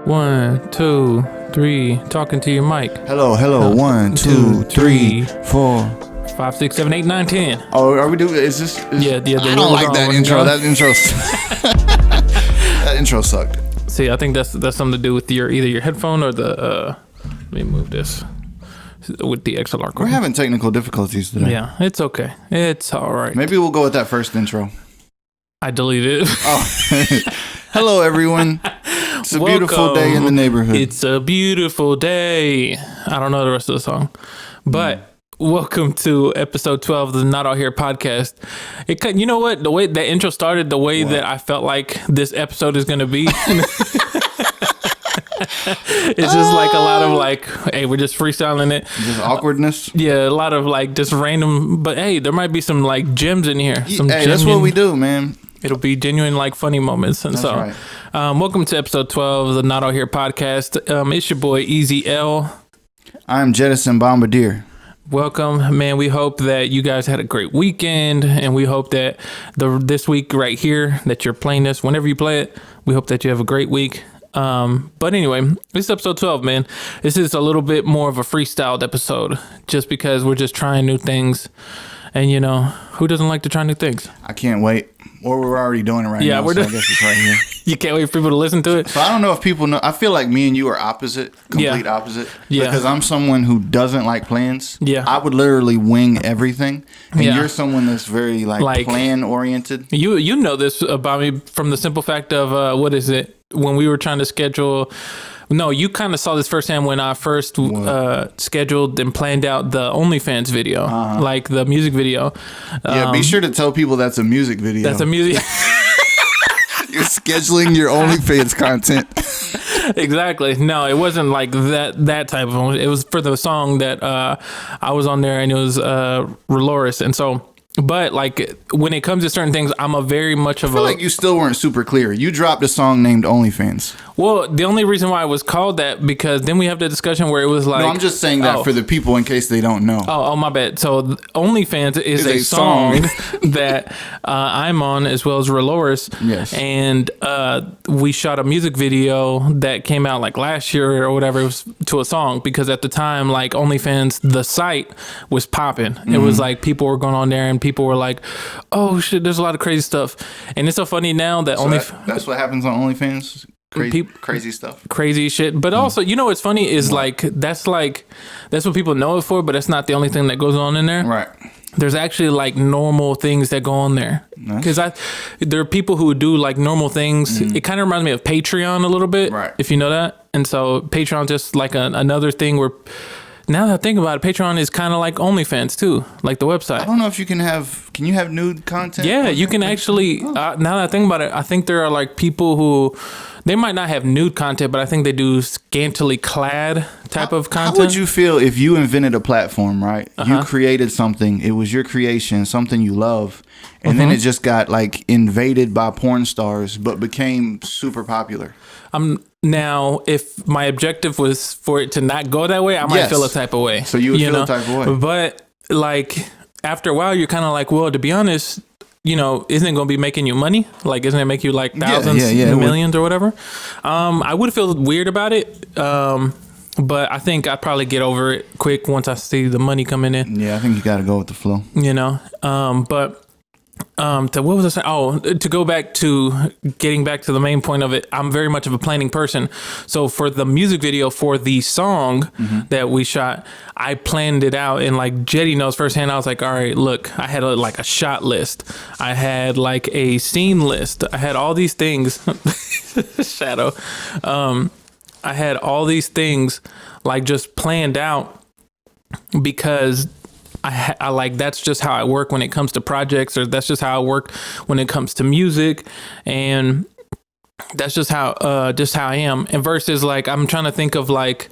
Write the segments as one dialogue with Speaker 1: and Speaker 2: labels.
Speaker 1: 1, 2, 3. Talking to your mic.
Speaker 2: Hello. 1, 2, 3, 4,
Speaker 1: 5, 6, 7, 8, 9, 10.
Speaker 2: Oh, are we doing? Is this?
Speaker 1: Yeah.
Speaker 2: I don't like that intro. That intro. That intro sucked.
Speaker 1: See, I think that's something to do with either your headphone or the. Let me move this with the XLR cord.
Speaker 2: We're having technical difficulties today.
Speaker 1: Yeah, it's okay. It's all right.
Speaker 2: Maybe we'll go with that first intro.
Speaker 1: I deleted it.
Speaker 2: Oh, hello everyone. It's a beautiful day in the neighborhood.
Speaker 1: It's a beautiful day. I don't know the rest of the song, but welcome to episode 12 of the Not Out Here podcast. You know what? The way that intro started, the way that I felt like this episode is going to be. It's just like a lot of like, hey, we're just freestyling it.
Speaker 2: Just awkwardness.
Speaker 1: Yeah, a lot of like just random, but hey, there might be some like gems in here. Some
Speaker 2: hey, that's what we do, man.
Speaker 1: It'll be genuine, like funny moments. And
Speaker 2: that's
Speaker 1: so,
Speaker 2: right.
Speaker 1: Welcome to episode 12 of the Not Out Here podcast. It's your boy, Easy L.
Speaker 2: I'm Jettison Bombardier.
Speaker 1: Welcome, man. We hope that you guys had a great weekend, and we hope that this week right here that you're playing this, whenever you play it, we hope that you have a great week. But anyway, this is episode 12, man. This is a little bit more of a freestyled episode, just because we're just trying new things. And, you know, who doesn't like to try new things?
Speaker 2: I can't wait. Or we're already doing it right now.
Speaker 1: Yeah, we're
Speaker 2: doing. I guess it's right here.
Speaker 1: You can't wait for people to listen to it?
Speaker 2: So I don't know if people know. I feel like me and you are opposite, complete opposite.
Speaker 1: Yeah.
Speaker 2: Because I'm someone who doesn't like plans.
Speaker 1: Yeah.
Speaker 2: I would literally wing everything. And you're someone that's very like plan oriented.
Speaker 1: You know this about me from the simple fact of, what is it? When we were trying to schedule... No, you kind of saw this firsthand when I first scheduled and planned out the OnlyFans video, like the music video.
Speaker 2: Yeah, be sure to tell people that's a music video.
Speaker 1: That's a music.
Speaker 2: You're scheduling your OnlyFans content.
Speaker 1: Exactly. No, it wasn't like that type of. It was for the song that I was on there, and it was Reloris, and so. But like when it comes to certain things, I'm a very much of
Speaker 2: I feel like you still weren't super clear. You dropped a song named OnlyFans.
Speaker 1: Well, the only reason why it was called that, because then we have the discussion where it was like...
Speaker 2: No, I'm just saying that for the people in case they don't know.
Speaker 1: Oh, my bad. So OnlyFans is a song that I'm on, as well as Reloris.
Speaker 2: Yes.
Speaker 1: And we shot a music video that came out like last year or whatever. It was to a song, because at the time, like OnlyFans, the site was popping. It was like people were going on there and people were like, oh shit, there's a lot of crazy stuff. And it's so funny now that
Speaker 2: that's what happens on OnlyFans? Crazy stuff.
Speaker 1: Crazy shit. But also, you know what's funny is that's what people know it for, but it's not the only thing that goes on in there.
Speaker 2: Right.
Speaker 1: There's actually like normal things that go on there. Because there are people who do like normal things. It kind of reminds me of Patreon a little bit. Right. If you know that. And so Patreon just like another thing where... Now that I think about it, Patreon is kind of like OnlyFans too, like the website.
Speaker 2: I don't know if you can you have nude content?
Speaker 1: Yeah, you can actually, now that I think about it, I think there are like people who, they might not have nude content, but I think they do scantily clad type of content.
Speaker 2: How would you feel if you invented a platform, right? You created something, it was your creation, something you love, and then it just got like invaded by porn stars, but became super popular?
Speaker 1: Now, if my objective was for it to not go that way, I might feel a type of way.
Speaker 2: So you would feel a type of way.
Speaker 1: But like after a while, you're kind of like, well, to be honest, you know, isn't it going to be making you money? Like, isn't it make you like thousands, millions or whatever? I would feel weird about it. But I think I'd probably get over it quick once I see the money coming in.
Speaker 2: Yeah, I think you got to go with the flow.
Speaker 1: You know, what was I saying? Oh, to go back to getting back to the main point of it, I'm very much of a planning person. So for the music video for the song that we shot, I planned it out, and like Jetty knows firsthand, I was like, all right, look, I had like a shot list. I had like a scene list. I had all these things. Shadow. I had all these things like just planned out because I like, that's just how I work when it comes to projects, or that's just how I work when it comes to music, and that's just how I am. And versus like, I'm trying to think of like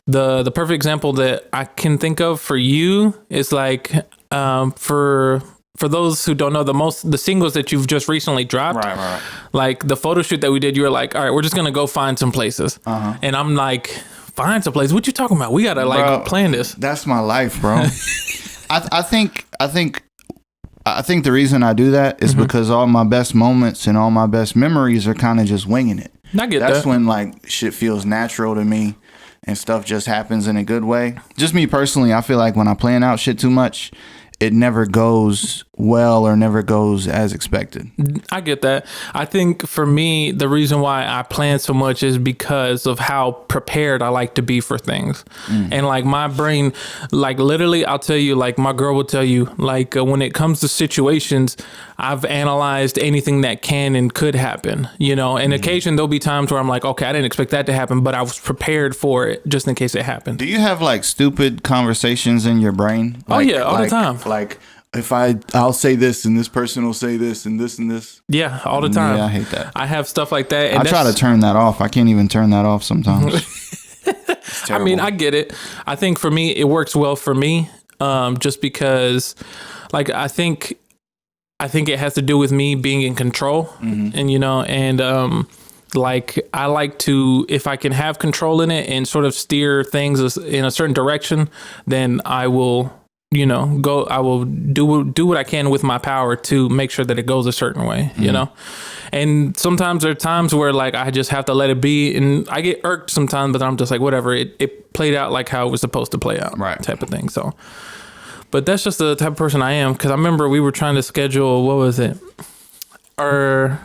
Speaker 1: the perfect example that I can think of for you is like, for those who don't know, the singles that you've just recently dropped, right. Like the photo shoot that we did, you were like, all right, we're just going to go find some places. And I'm like, find some place. What you talking about? We gotta plan this.
Speaker 2: That's my life, bro. I think the reason I do that is because all my best moments and all my best memories are kind of just winging it.
Speaker 1: I get
Speaker 2: That's
Speaker 1: that.
Speaker 2: when like shit feels natural to me and stuff just happens in a good way. Just me personally, I feel like when I plan out shit too much, it never goes well or never goes as expected.
Speaker 1: I get that. I think for me, the reason why I plan so much is because of how prepared I like to be for things. And like my brain, like literally, I'll tell you, like my girl will tell you, like when it comes to situations, I've analyzed anything that can and could happen, you know, and occasionally there'll be times where I'm like, okay, I didn't expect that to happen, but I was prepared for it just in case it happened.
Speaker 2: Do you have like stupid conversations in your brain?
Speaker 1: Oh, yeah, all the time.
Speaker 2: Like if I'll say this and this person will say this and this and this.
Speaker 1: Yeah, all the time.
Speaker 2: Yeah, I hate that.
Speaker 1: I have stuff like that. And
Speaker 2: I try to turn that off. I can't even turn that off sometimes.
Speaker 1: I mean, I get it. I think for me, it works well for me, just because, like, I think it has to do with me being in control, and you know, and like I like to, if I can have control in it and sort of steer things in a certain direction, then I will. You know, I will do what I can with my power to make sure that it goes a certain way, you know? And sometimes there are times where like, I just have to let it be, and I get irked sometimes, but I'm just like, whatever, it played out like how it was supposed to play out,
Speaker 2: right?
Speaker 1: Type of thing. So, but that's just the type of person I am. Cause I remember we were trying to schedule, what was it? A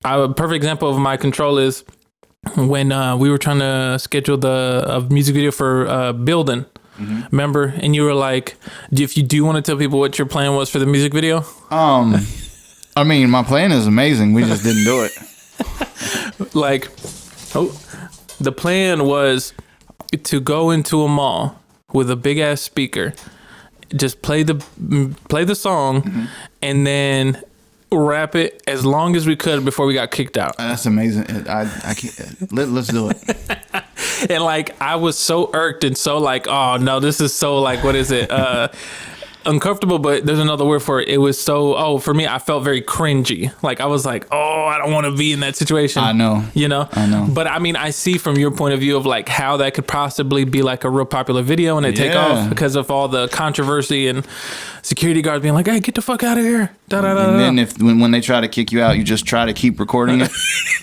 Speaker 1: perfect example of my control is when we were trying to schedule a music video for Building. Remember? And you were like, do you want to tell people what your plan was for the music video?
Speaker 2: I mean, my plan is amazing. We just didn't do it.
Speaker 1: Like, the plan was to go into a mall with a big ass speaker, just play the song, and then rap it as long as we could before we got kicked out.
Speaker 2: That's amazing. I can't. Let's do it.
Speaker 1: And like I was so irked and so like, oh no, this is so like, what is it? Uncomfortable, but there's another word for it. It was so, for me, I felt very cringy. Like I was like, oh, I don't want to be in that situation.
Speaker 2: I know.
Speaker 1: You know?
Speaker 2: I know.
Speaker 1: But I mean, I see from your point of view of like how that could possibly be like a real popular video and it take off because of all the controversy and security guards being like, hey, get the fuck out of here.
Speaker 2: And then when they try to kick you out, you just try to keep recording it.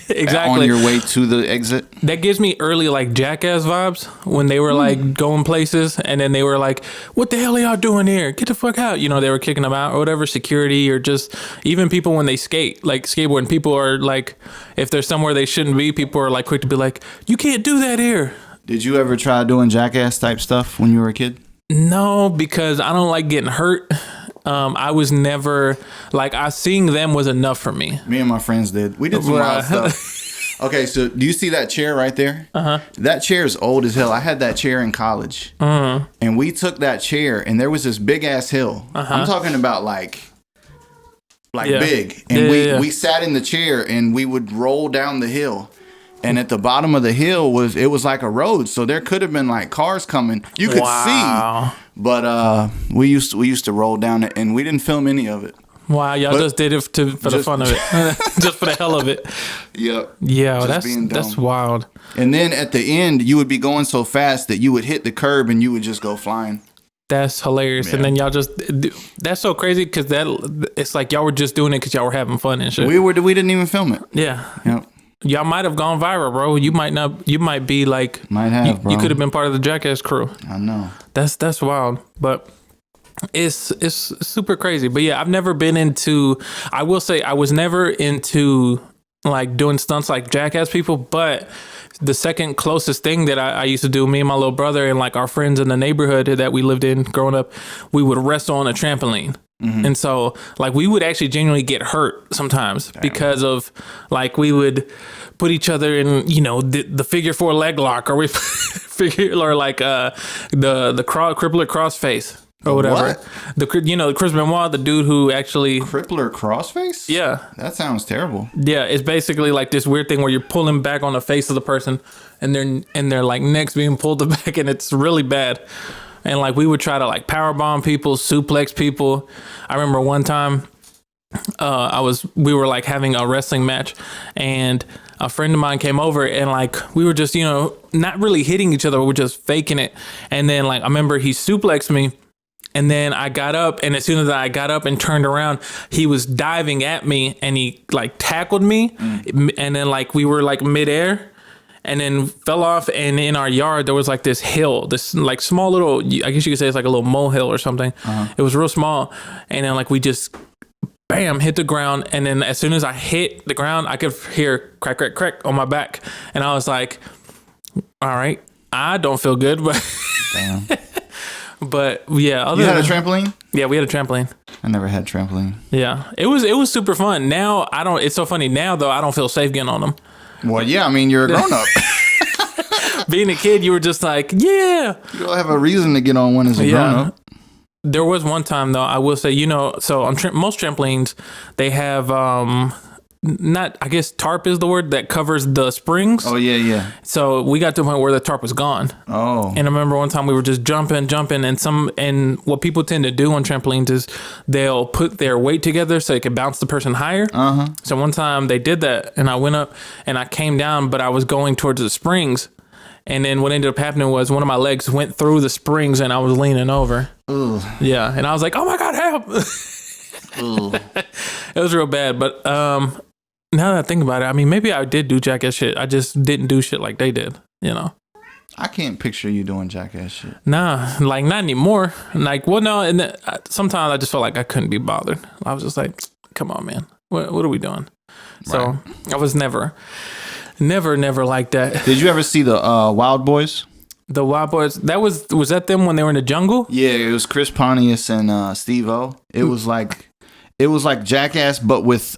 Speaker 1: Exactly.
Speaker 2: On your way to the exit.
Speaker 1: That gives me early like Jackass vibes when they were like going places and then they were like, what the hell are y'all doing here? Get the fuck out. You know, they were kicking them out or whatever, security or just even people when they skate, like skateboarding, people are like, if there's somewhere they shouldn't be, people are like quick to be like, you can't do that here.
Speaker 2: Did you ever try doing Jackass type stuff when you were a kid?
Speaker 1: No, because I don't like getting hurt. I was never like, seeing them was enough for me.
Speaker 2: Me and my friends did. We did some wild stuff. Okay, so do you see that chair right there? That chair is old as hell. I had that chair in college. And we took that chair and there was this big ass hill. I'm talking about like big. And we sat in the chair and we would roll down the hill. And at the bottom of the hill was like a road, so there could have been like cars coming. You could see, but we used to roll down it, and we didn't film any of it.
Speaker 1: Wow, y'all just did it for the fun of it, just for the hell of it.
Speaker 2: Yep.
Speaker 1: Yeah, that's wild.
Speaker 2: And then at the end, you would be going so fast that you would hit the curb and you would just go flying.
Speaker 1: That's hilarious. Yeah. And then y'all that's so crazy because it's like y'all were just doing it because y'all were having fun and shit.
Speaker 2: We didn't even film it.
Speaker 1: Yeah.
Speaker 2: Yep.
Speaker 1: Y'all might have gone viral, bro. You might be like,
Speaker 2: bro.
Speaker 1: You could have been part of the Jackass crew.
Speaker 2: I know.
Speaker 1: That's wild, but it's super crazy. But yeah, I've never been into, I will say I was never into like doing stunts like Jackass people, but the second closest thing that I used to do, me and my little brother and like our friends in the neighborhood that we lived in growing up, we would wrestle on a trampoline. And so like we would actually genuinely get hurt sometimes because of like we would put each other in, you know, the figure 4 leg lock or we or like the crippler crossface or whatever. What? The Chris Benoit, the dude who actually
Speaker 2: crippler crossface?
Speaker 1: Yeah.
Speaker 2: That sounds terrible.
Speaker 1: Yeah, it's basically like this weird thing where you're pulling back on the face of the person and their like necks being pulled back and it's really bad. And like we would try to like power bomb people, suplex people. I remember one time we were like having a wrestling match and a friend of mine came over and like we were just, you know, not really hitting each other, we're just faking it. And then like I remember he suplexed me And then I got up, and as soon as I got up and turned around, he was diving at me, and he like tackled me, and then like we were like midair, and then fell off. And in our yard there was like this hill, this like small little, I guess you could say it's like a little molehill or something. It was real small, and then like we just bam hit the ground, and then as soon as I hit the ground, I could hear crack, crack, crack on my back, and I was like, all right, I don't feel good, but.
Speaker 2: Damn.
Speaker 1: But yeah,
Speaker 2: you had a trampoline?
Speaker 1: Yeah, we had a trampoline.
Speaker 2: I never had trampoline.
Speaker 1: Yeah, it was super fun. Now I don't. It's so funny now though. I don't feel safe getting on them.
Speaker 2: Well, yeah, I mean you're a grown up.
Speaker 1: Being a kid, you were just like, yeah.
Speaker 2: You don't have a reason to get on one as a grown up.
Speaker 1: There was one time though. I will say, so on most trampolines, they have not, I guess tarp is the word that covers the springs.
Speaker 2: Oh yeah.
Speaker 1: So we got to the point where the tarp was gone.
Speaker 2: Oh.
Speaker 1: And I remember one time we were just jumping, and what people tend to do on trampolines is they'll put their weight together so it can bounce the person higher. So one time they did that, and I went up and I came down, but I was going towards the springs. And then what ended up happening was one of my legs went through the springs and I was leaning over.
Speaker 2: Ooh.
Speaker 1: Yeah. And I was like, oh my God, help.
Speaker 2: Ooh.
Speaker 1: It was real bad. But now that I think about it, I mean, maybe I did do jackass shit. I just didn't do shit like they did,
Speaker 2: I can't picture you doing jackass shit.
Speaker 1: Nah, like not anymore. Like, well, no. And sometimes I just felt like I couldn't be bothered. I was just like, come on, man. What are we doing? So I was never like that.
Speaker 2: Did you ever see the Wild Boys?
Speaker 1: The Wild Boys, was that them when they were in the jungle?
Speaker 2: Yeah, it was Chris Pontius and Steve-O. It was like Jackass, but with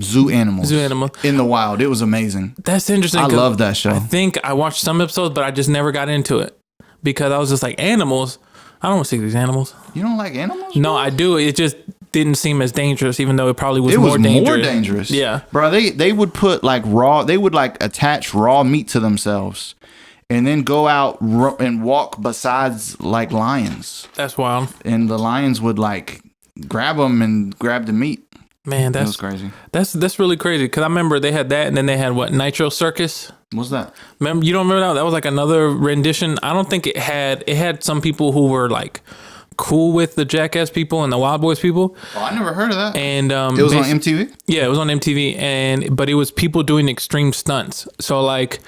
Speaker 2: zoo animals in the wild. It was amazing.
Speaker 1: That's interesting.
Speaker 2: I love that show.
Speaker 1: I think I watched some episodes, but I just never got into it because I was just like, animals. I don't want to see these animals.
Speaker 2: You don't like animals?
Speaker 1: No,
Speaker 2: bro?
Speaker 1: I do. It just didn't seem as dangerous, even though it probably was
Speaker 2: more
Speaker 1: dangerous. Yeah,
Speaker 2: bro. They would put like they would attach raw meat to themselves, and then go out and walk besides like lions.
Speaker 1: That's wild.
Speaker 2: And the lions would like grab them and grab the meat.
Speaker 1: Man, that was crazy. That's really crazy because I remember they had that, and then they had what, Nitro Circus.
Speaker 2: What's that?
Speaker 1: Remember? You don't remember that? That was like another rendition. I don't think it had some people who were like cool with the Jackass people and the Wild Boys people.
Speaker 2: Oh, I never heard of that.
Speaker 1: And
Speaker 2: it was on MTV?
Speaker 1: Yeah, it was on MTV, but it was people doing extreme stunts. So like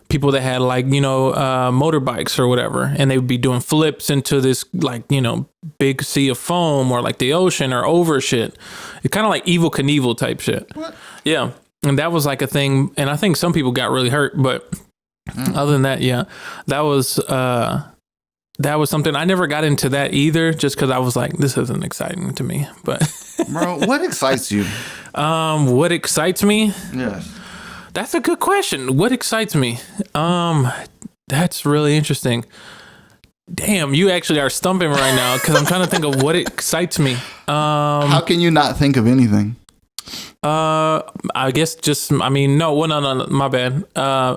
Speaker 1: people that had like, motorbikes or whatever, and they would be doing flips into this like, big sea of foam or like the ocean or over shit. It's kind of like Evel Knievel type shit. What? Yeah. And that was like a thing. And I think some people got really hurt, but other than that, yeah, that was something. I never got into that either, just because I was like, this isn't exciting to me. But
Speaker 2: bro, what excites you?
Speaker 1: What excites me?
Speaker 2: Yes.
Speaker 1: That's a good question. What excites me? That's really interesting. Damn, you actually are stumping right now because I'm trying to think of what excites me.
Speaker 2: How can you not think of anything?
Speaker 1: I guess no, my bad.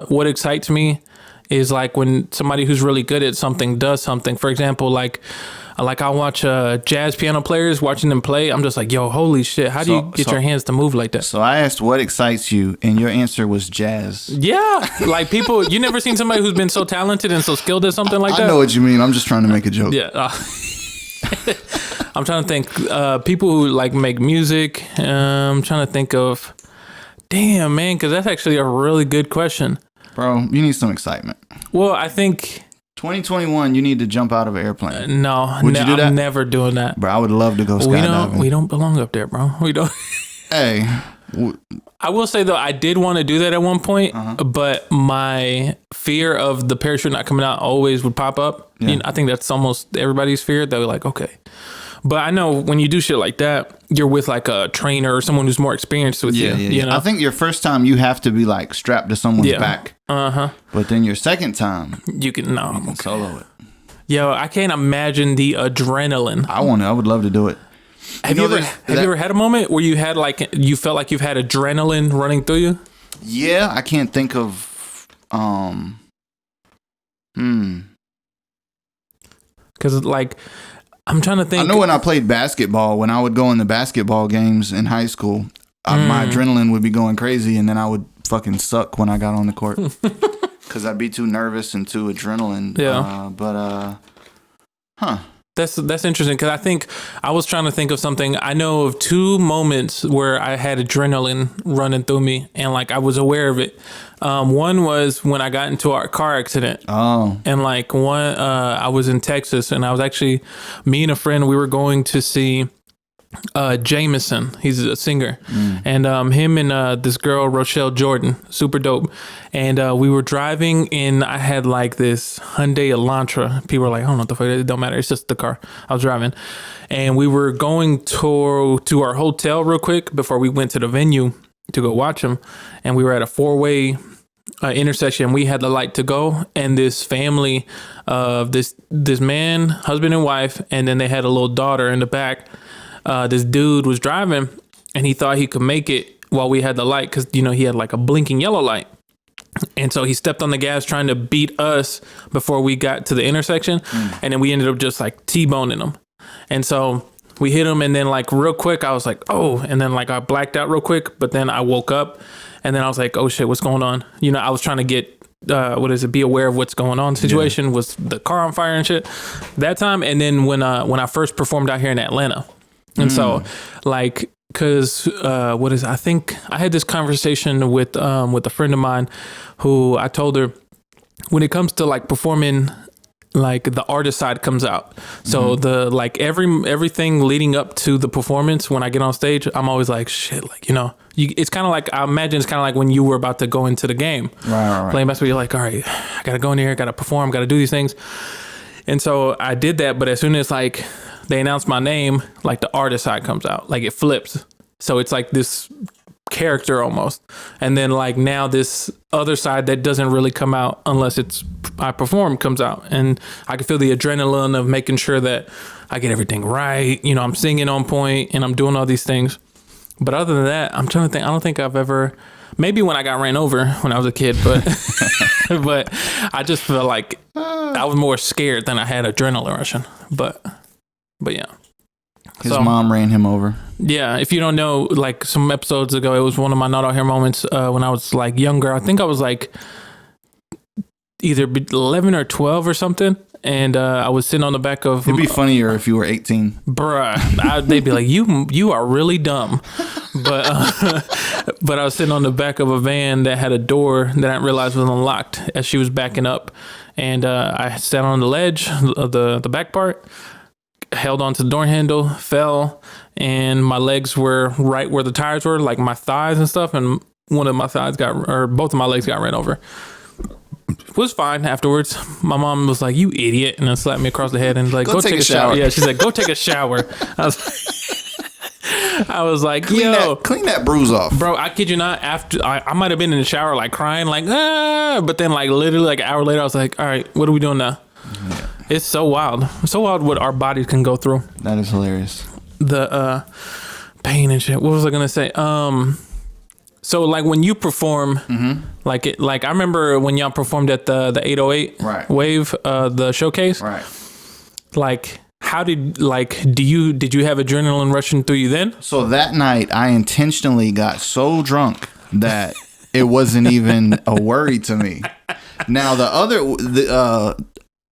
Speaker 1: What excites me is like when somebody who's really good at something does something. For example, like I watch jazz piano players, watching them play. I'm just like, yo, holy shit! How do you get your hands to move like that?
Speaker 2: So I asked what excites you, and your answer was jazz.
Speaker 1: Yeah, like people, you never seen somebody who's been so talented and so skilled at something like that.
Speaker 2: I know what you mean. I'm just trying to make a joke.
Speaker 1: Yeah. I'm trying to think. People who like make music. I'm trying to think of. Damn, man, because that's actually a really good question.
Speaker 2: Bro, you need some excitement.
Speaker 1: Well, I think
Speaker 2: 2021, you need to jump out of an airplane.
Speaker 1: No,
Speaker 2: would you do that?
Speaker 1: I'm never doing that.
Speaker 2: Bro, I would love to go skydiving.
Speaker 1: We don't belong up there, bro. We don't.
Speaker 2: Hey.
Speaker 1: I will say though, I did want to do that at one point, but my fear of the parachute not coming out always would pop up. Yeah. I think that's almost everybody's fear. They're like, okay. But I know when you do shit like that, you're with like a trainer or someone who's more experienced with you.
Speaker 2: Yeah. I think your first time you have to be like strapped to someone's back. But then your second time,
Speaker 1: you can
Speaker 2: solo it.
Speaker 1: Yo, I can't imagine the adrenaline.
Speaker 2: I would love to do it.
Speaker 1: Have you ever had a moment where you had you felt like you've had adrenaline running through you?
Speaker 2: Yeah, I can't think of.
Speaker 1: Because like. I'm trying to think.
Speaker 2: I know when I played basketball, when I would go in the basketball games in high school, my adrenaline would be going crazy, and then I would fucking suck when I got on the court because I'd be too nervous and too adrenaline.
Speaker 1: Yeah.
Speaker 2: Huh.
Speaker 1: That's interesting because I think I was trying to think of something. I know of 2 moments where I had adrenaline running through me and like I was aware of it. One was when I got into a car accident.
Speaker 2: Oh.
Speaker 1: And like I was in Texas and I was actually, me and a friend, we were going to see Jameson. He's a singer. And him and this girl Rochelle Jordan, super dope. And we were driving and I had like this Hyundai Elantra. People were like, I don't know what the fuck, it don't matter, it's just the car I was driving. And we were going to our hotel real quick before we went to the venue to go watch him. And we were at a 4-way intersection. We had the light to go, and this family of this man, husband and wife, and then they had a little daughter in the back. This dude was driving and he thought he could make it while we had the light because, you know, he had like a blinking yellow light. And so he stepped on the gas trying to beat us before we got to the intersection. And then we ended up just like T-boning him. And so we hit him. And then like real quick, I was like, oh, and then like I blacked out real quick. But then I woke up and then I was like, oh shit, what's going on? You know, I was trying to get be aware of what's going on. Situation was the car on fire and shit that time. And then when I first performed out here in Atlanta. And so, like, cause I think I had this conversation with a friend of mine who I told her when it comes to like performing, like the artist side comes out. So the like everything leading up to the performance, when I get on stage, I'm always like, shit, like, you know, it's kind of like, I imagine it's kind of like when you were about to go into the game,
Speaker 2: right.
Speaker 1: playing basketball, you're like, all right, I gotta go in here, gotta perform, gotta do these things. And so I did that, but as soon as like they announced my name, like the artist side comes out, like it flips. So it's like this character almost. And then like now this other side that doesn't really come out unless I perform comes out. And I can feel the adrenaline of making sure that I get everything right. You know, I'm singing on point and I'm doing all these things. But other than that, I'm trying to think, I don't think I've ever, maybe when I got ran over when I was a kid, but but I just felt like I was more scared than I had adrenaline rushing. But yeah.
Speaker 2: His mom ran him over.
Speaker 1: Yeah, if you don't know, like some episodes ago, it was one of my Not Out Here moments when I was like younger. I think I was like either 11 or 12 or something. And I was sitting on the back of...
Speaker 2: It'd be funnier if you were 18.
Speaker 1: Bruh. They'd be like, you are really dumb. But I was sitting on the back of a van that had a door that I didn't realize was unlocked as she was backing up. And I sat on the ledge of the back part, held onto the door handle, fell, and my legs were right where the tires were, like my thighs and stuff. And both of my legs got ran over. It was fine afterwards. My mom was like, you idiot, and then slapped me across the head and like, go take a shower. Yeah, she's like, go take a shower. I was like,
Speaker 2: clean that bruise off,
Speaker 1: bro. I kid you not. After I might have been in the shower like crying, like but then like literally like an hour later, I was like, all right, what are we doing now? Yeah. It's so wild. It's so wild what our bodies can go through.
Speaker 2: That is hilarious.
Speaker 1: The pain and shit. What was I gonna say? So like when you perform, like I remember when y'all performed at the 808 Wave, the showcase.
Speaker 2: Right.
Speaker 1: Like how did you have adrenaline rushing through you then?
Speaker 2: So that night I intentionally got so drunk that it wasn't even a worry to me. Now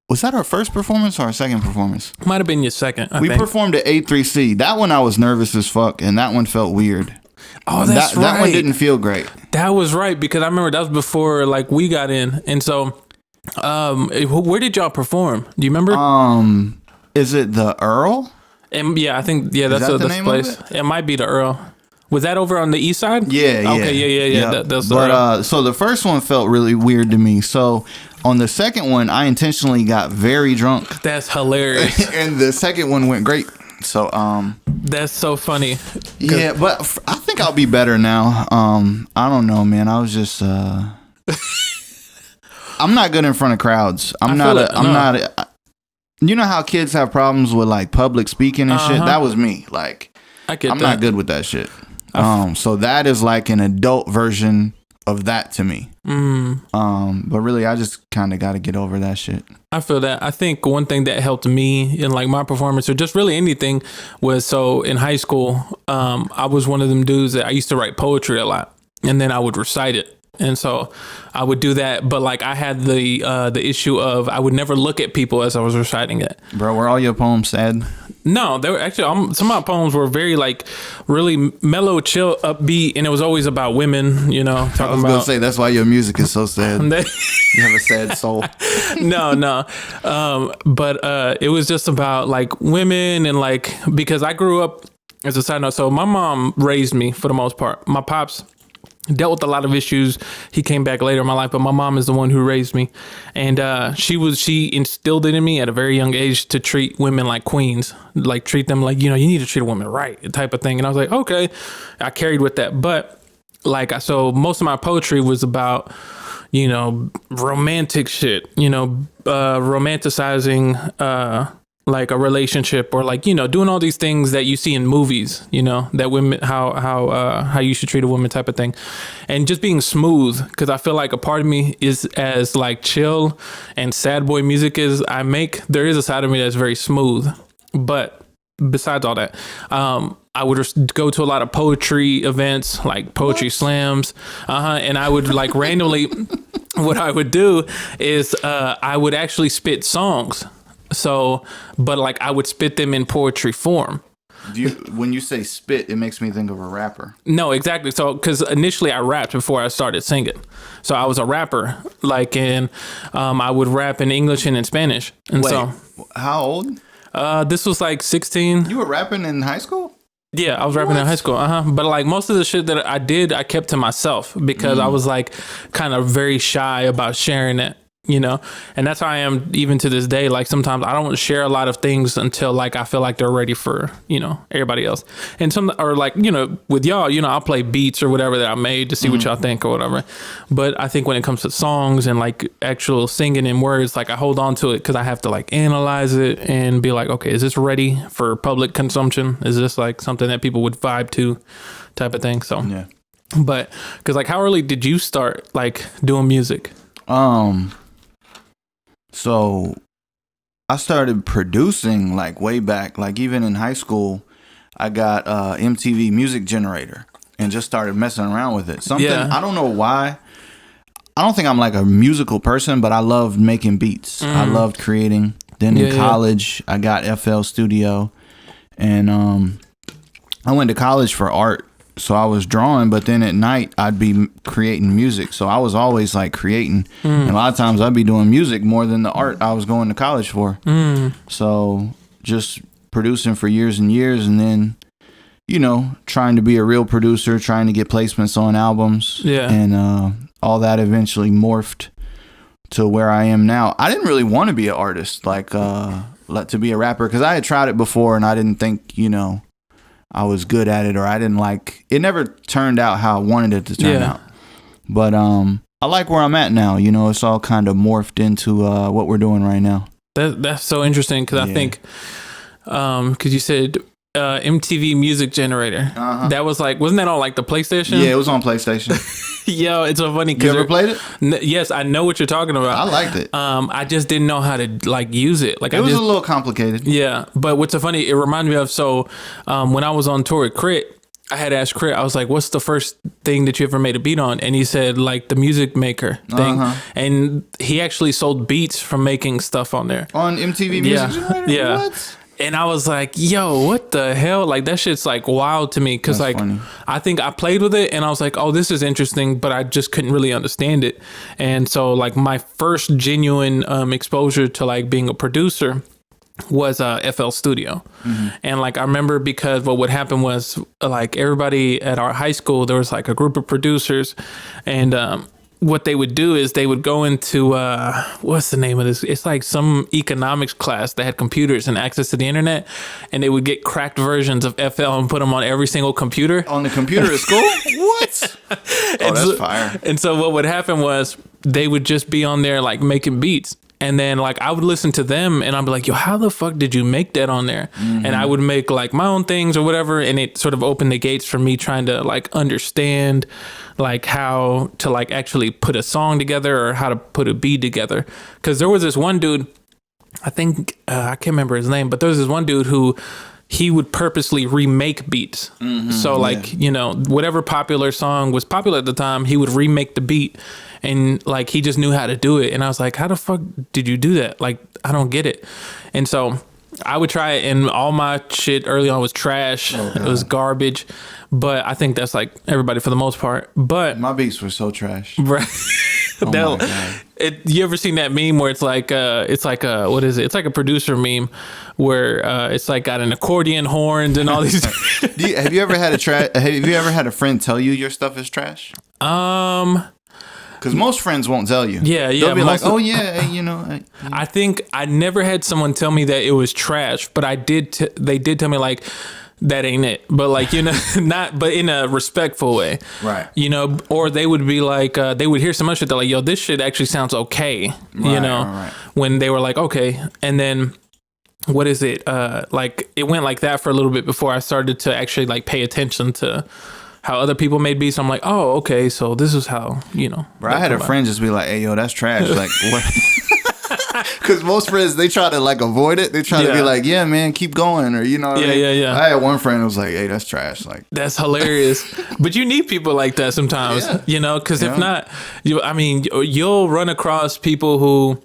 Speaker 2: was that our first performance or our second performance?
Speaker 1: Might have been your second. I
Speaker 2: think.
Speaker 1: We
Speaker 2: performed at A3C. That one I was nervous as fuck, and that one felt weird.
Speaker 1: Oh, that's right.
Speaker 2: That one didn't feel great.
Speaker 1: That was right, because I remember that was before like we got in, and so where did y'all perform? Do you remember?
Speaker 2: Is it the Earl?
Speaker 1: And yeah, I think that's the name place. It might be the Earl. Was that over on the east side?
Speaker 2: Yeah.
Speaker 1: Okay, yeah.
Speaker 2: Yep.
Speaker 1: That's the Earl.
Speaker 2: So the first one felt really weird to me. So on the second one, I intentionally got very drunk.
Speaker 1: That's hilarious.
Speaker 2: And the second one went great. So
Speaker 1: that's so funny.
Speaker 2: Yeah, but I think I'll be better now. I don't know, man. I was just I'm not good in front of crowds. I'm not. You know how kids have problems with like public speaking and shit? That was me. Like I'm not good with that shit. So that is like an adult version of that to me. But really, I just kind of got to get over that shit.
Speaker 1: I feel that. I think one thing that helped me in like my performance or just really anything was, so in high school, I was one of them dudes that I used to write poetry a lot, and then I would recite it And so I would do that, but like I had the issue of I would never look at people as I was reciting it.
Speaker 2: Bro, were all your poems sad?
Speaker 1: No, they were actually some of my poems were very like really mellow, chill, upbeat, and it was always about women. You know, talking
Speaker 2: I was gonna say that's why your music is so sad. You have a sad soul.
Speaker 1: No. But it was just about like women and like because I grew up as a side note. So my mom raised me for the most part. My pops dealt with a lot of issues. He came back later in my life, but my mom is the one who raised me. And she instilled it in me at a very young age to treat women like queens, like treat them like, you know, you need to treat a woman right type of thing. And I was like, okay, I carried with that. But like, so most of my poetry was about, you know, romantic shit, you know, romanticizing, like a relationship or like, you know, doing all these things that you see in movies, you know, that women, how you should treat a woman type of thing. And just being smooth. Cause I feel like a part of me is as like chill and sad boy music is there is a side of me that's very smooth. But besides all that, I would go to a lot of poetry events, like poetry slams. And I would like randomly, what I would do is, I would actually spit songs. So, but like I would spit them in poetry form.
Speaker 2: When you say spit, it makes me think of a rapper.
Speaker 1: No, exactly. So, because initially I rapped before I started singing. So I was a rapper, like I would rap in English and in Spanish. And
Speaker 2: Wait,
Speaker 1: so,
Speaker 2: how old?
Speaker 1: This was like 16.
Speaker 2: You were rapping in high school?
Speaker 1: Yeah, I was rapping in high school. But like most of the shit that I did, I kept to myself because I was like kind of very shy about sharing it. You know, and that's how I am even to this day. Like sometimes I don't share a lot of things until like I feel like they're ready for, you know, everybody else. And or like, you know, with y'all, you know, I'll play beats or whatever that I made to see what y'all think or whatever. But I think when it comes to songs and like actual singing in words, like I hold on to it because I have to like analyze it and be like, okay, is this ready for public consumption? Is this like something that people would vibe to type of thing? So,
Speaker 2: yeah.
Speaker 1: But because like how early did you start like doing music?
Speaker 2: So I started producing like way back, like even in high school, I got MTV Music Generator and just started messing around with it. I don't know why. I don't think I'm like a musical person, but I loved making beats. I loved creating. Then in college, I got FL Studio and I went to college for art. So I was drawing, but then at night I'd be creating music. So I was always like creating. And a lot of times I'd be doing music more than the art I was going to college for. So just producing for years and years, and then, you know, trying to be a real producer, trying to get placements on albums. Yeah. And all that eventually morphed to where I am now. I didn't really want to be an artist, like to be a rapper, because I had tried it before and I didn't think, you know, I was good at it, or I didn't like it. Never turned out how I wanted it to turn out. But I like where I'm at now. You know, it's all kind of morphed into what we're doing right now.
Speaker 1: That's so interesting because I think because you said MTV Music Generator. That was like, wasn't that on like the PlayStation?
Speaker 2: Yeah, it was on PlayStation.
Speaker 1: Yo, it's so funny.
Speaker 2: You ever played it?
Speaker 1: Yes, I know what you're talking about.
Speaker 2: I liked it.
Speaker 1: I just didn't know how to like use it. Like
Speaker 2: it was a little complicated.
Speaker 1: Yeah, but what's so funny? It reminded me of when I was on tour with Crit. I had asked Crit, I was like, what's the first thing that you ever made a beat on? And he said, like, the Music Maker thing. And he actually sold beats from making stuff on there.
Speaker 2: On MTV Music Generator?
Speaker 1: Yeah.
Speaker 2: What?
Speaker 1: And I was like, yo, what the hell? Like, that shit's like wild to me. Cause like, funny. I think I played with it and I was like, oh, this is interesting, but I just couldn't really understand it. And so like my first genuine exposure to like being a producer was FL Studio. And like I remember, because what would happen was like everybody at our high school, there was like a group of producers, and what they would do is they would go into what's the name of this? It's like some economics class that had computers and access to the internet, and they would get cracked versions of FL and put them on every single computer.
Speaker 2: On the computer at school? What? Oh, that's fire.
Speaker 1: And so what would happen was they would just be on there like making beats. And then like I would listen to them and I'd be like, yo, how the fuck did you make that on there? And I would make like my own things or whatever. And it sort of opened the gates for me trying to like understand like how to like actually put a song together or how to put a beat together. Cause there was this one dude, I think, I can't remember his name, but there was this one dude who he would purposely remake beats. So like, you know, whatever popular song was popular at the time, he would remake the beat, and like he just knew how to do it. And I was like, how the fuck did you do that? Like, I don't get it. And so I would try it, and all my shit early on was trash. It was garbage. But I think that's like everybody for the most part. But
Speaker 2: my beats were so trash.
Speaker 1: Right.
Speaker 2: Oh my God.
Speaker 1: You ever seen that meme where it's like what is it? It's like a producer meme where it's like got an accordion horns and all these.
Speaker 2: Have you ever had a friend tell you your stuff is trash? Because most friends won't tell you.
Speaker 1: Yeah.
Speaker 2: They'll be like, "Oh yeah, you know."
Speaker 1: I think I never had someone tell me that it was trash, but they did tell me like, that ain't it. But like, you know, not, but in a respectful way.
Speaker 2: Right.
Speaker 1: You know, or they would be like, they would hear so much shit, they're like, yo, this shit actually sounds okay. You know, when they were like, okay. And then what is it? Like it went like that for a little bit before I started to actually like pay attention to how other people made beats. I'm like, oh, okay. So this is how, you know.
Speaker 2: Bro, I had a friend just be like, hey, yo, that's trash. Like, what? Because most friends, they try to like avoid it. They try to be like, yeah, man, keep going. Or, you know what I mean?
Speaker 1: Yeah.
Speaker 2: I had one friend who was like, hey, that's trash. Like,
Speaker 1: that's hilarious. But you need people like that sometimes, you know, because if not, you'll run across people who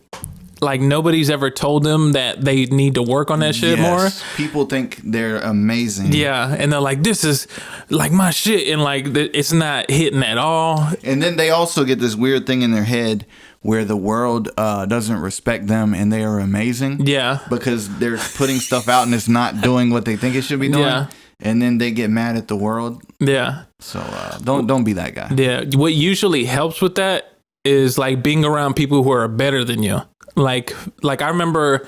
Speaker 1: like nobody's ever told them that they need to work on that shit more.
Speaker 2: People think they're amazing.
Speaker 1: Yeah. And they're like, this is like my shit. And like, it's not hitting at all.
Speaker 2: And then they also get this weird thing in their head where the world doesn't respect them and they are amazing. Yeah. Because they're putting stuff out and it's not doing what they think it should be doing. Yeah. And then they get mad at the world. Yeah. So don't be that guy.
Speaker 1: Yeah. What usually helps with that is like being around people who are better than you. Like I remember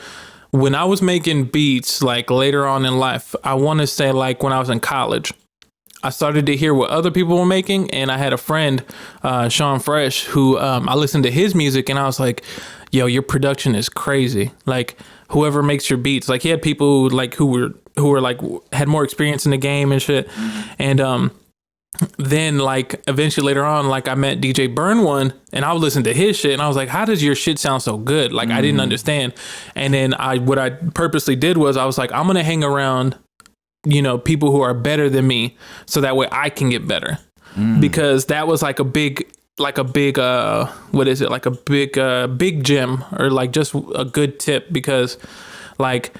Speaker 1: when I was making beats, like later on in life, I want to say like when I was in college, I started to hear what other people were making. And I had a friend, Sean Fresh, who I listened to his music and I was like, yo, your production is crazy. Like whoever makes your beats, like he had people like who were like had more experience in the game and shit. And then like eventually later on, like I met DJ Burn One and I would listen to his shit and I was like, how does your shit sound so good? Like I didn't understand. And then what I purposely did was I was like, I'm going to hang around, you know, people who are better than me so that way I can get better. Because that was like a big what is it? Like a big gem or like just a good tip because like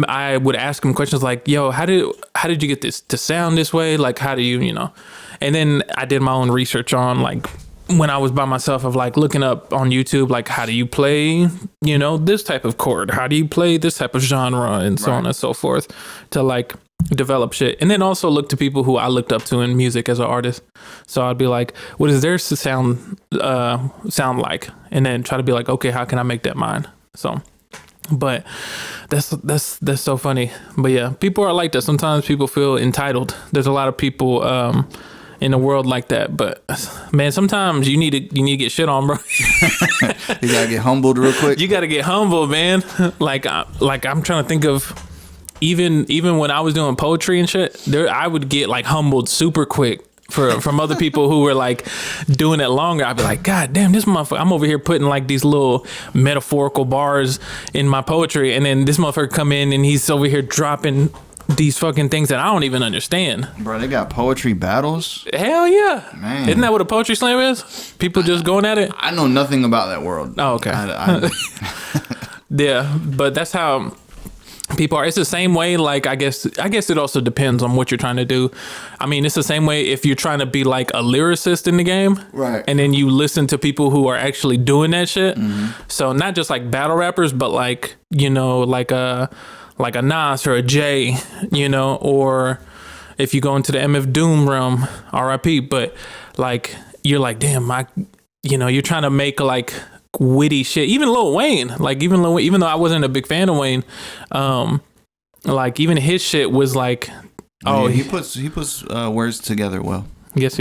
Speaker 1: I would ask him questions like, yo, how did you get this to sound this way? Like, how do you know? And then I did my own research on like when I was by myself of like looking up on YouTube, like how do you play, you know, this type of chord? How do you play this type of genre and so on and so forth to like develop shit. And then also look to people who I looked up to in music as an artist. So I'd be like, what does their sound like? And then try to be like, okay, how can I make that mine? So, but that's so funny. But yeah, people are like that. Sometimes people feel entitled. There's a lot of people in the world like that. But man, sometimes you need to get shit on, bro.
Speaker 2: You gotta get humbled real quick.
Speaker 1: You gotta get humbled, man. Like I'm trying to think of even when I was doing poetry and shit, I would get like humbled super quick. From other people who were like doing it longer. I'd be like, God damn, this motherfucker, I'm over here putting like these little metaphorical bars in my poetry, and then this motherfucker come in and he's over here dropping these fucking things that I don't even understand.
Speaker 2: Bro, they got poetry battles?
Speaker 1: Hell yeah. Man. Isn't that what a poetry slam is? People just going at it?
Speaker 2: I know nothing about that world.
Speaker 1: Oh, okay. Yeah, but that's how people are. It's the same way. Like I guess it also depends on what you're trying to do. I mean, it's the same way if you're trying to be like a lyricist in the game, right? And then you listen to people who are actually doing that shit. So not just like battle rappers, but like, you know, like a Nas or a Jay, you know, or if you go into the MF Doom realm, R.I.P. But like you're like, damn, you're trying to make like witty shit. Even Lil Wayne, even though I wasn't a big fan of Wayne, like even his shit was like,
Speaker 2: he puts words together well.
Speaker 1: Yes,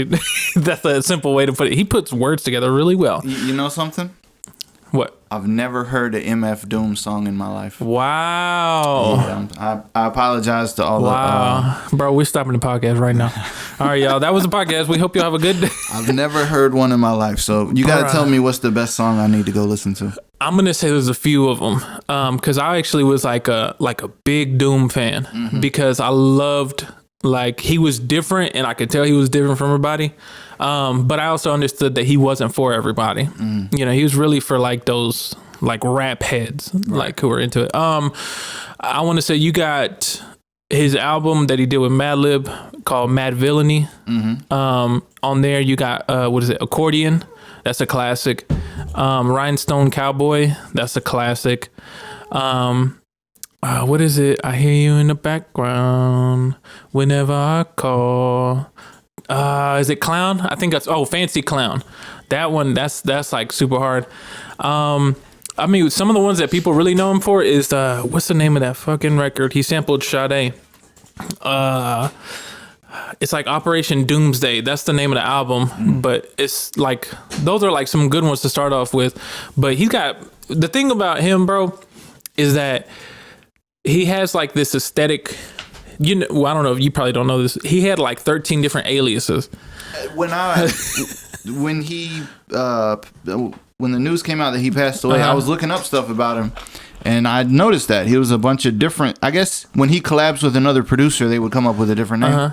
Speaker 1: that's a simple way to put it. He puts words together really well.
Speaker 2: You know something?
Speaker 1: What?
Speaker 2: I've never heard an MF Doom song in my life.
Speaker 1: Wow.
Speaker 2: Yeah, I apologize to all
Speaker 1: Bro, we're stopping the podcast right now. All right, y'all. That was the podcast. We hope you have a good day.
Speaker 2: I've never heard one in my life. So you got to tell me what's the best song I need to go listen to.
Speaker 1: I'm going to say there's a few of them. Because I actually was like a big Doom fan. Because I loved, like, he was different. And I could tell he was different from everybody. But I also understood that he wasn't for everybody. You know, he was really for like those like rap heads, like who were into it. I want to say you got his album that he did with Madlib called Mad Villainy. On there you got what is it? Accordion. That's a classic. Rhinestone Cowboy. That's a classic. What is it? I hear you in the background whenever I call. Is it Clown? I think that's Fancy Clown. That one, that's like super hard. I mean, some of the ones that people really know him for is what's the name of that fucking record? He sampled Sade. It's like Operation Doomsday. That's the name of the album. But it's like those are like some good ones to start off with. But he's got the thing about him, bro, is that he has like this aesthetic. You know, well, I don't know if you probably don't know this. He had like 13 different aliases. When
Speaker 2: the news came out that he passed away, I was looking up stuff about him, and I noticed that he was a bunch of different. I guess when he collabs with another producer, they would come up with a different name.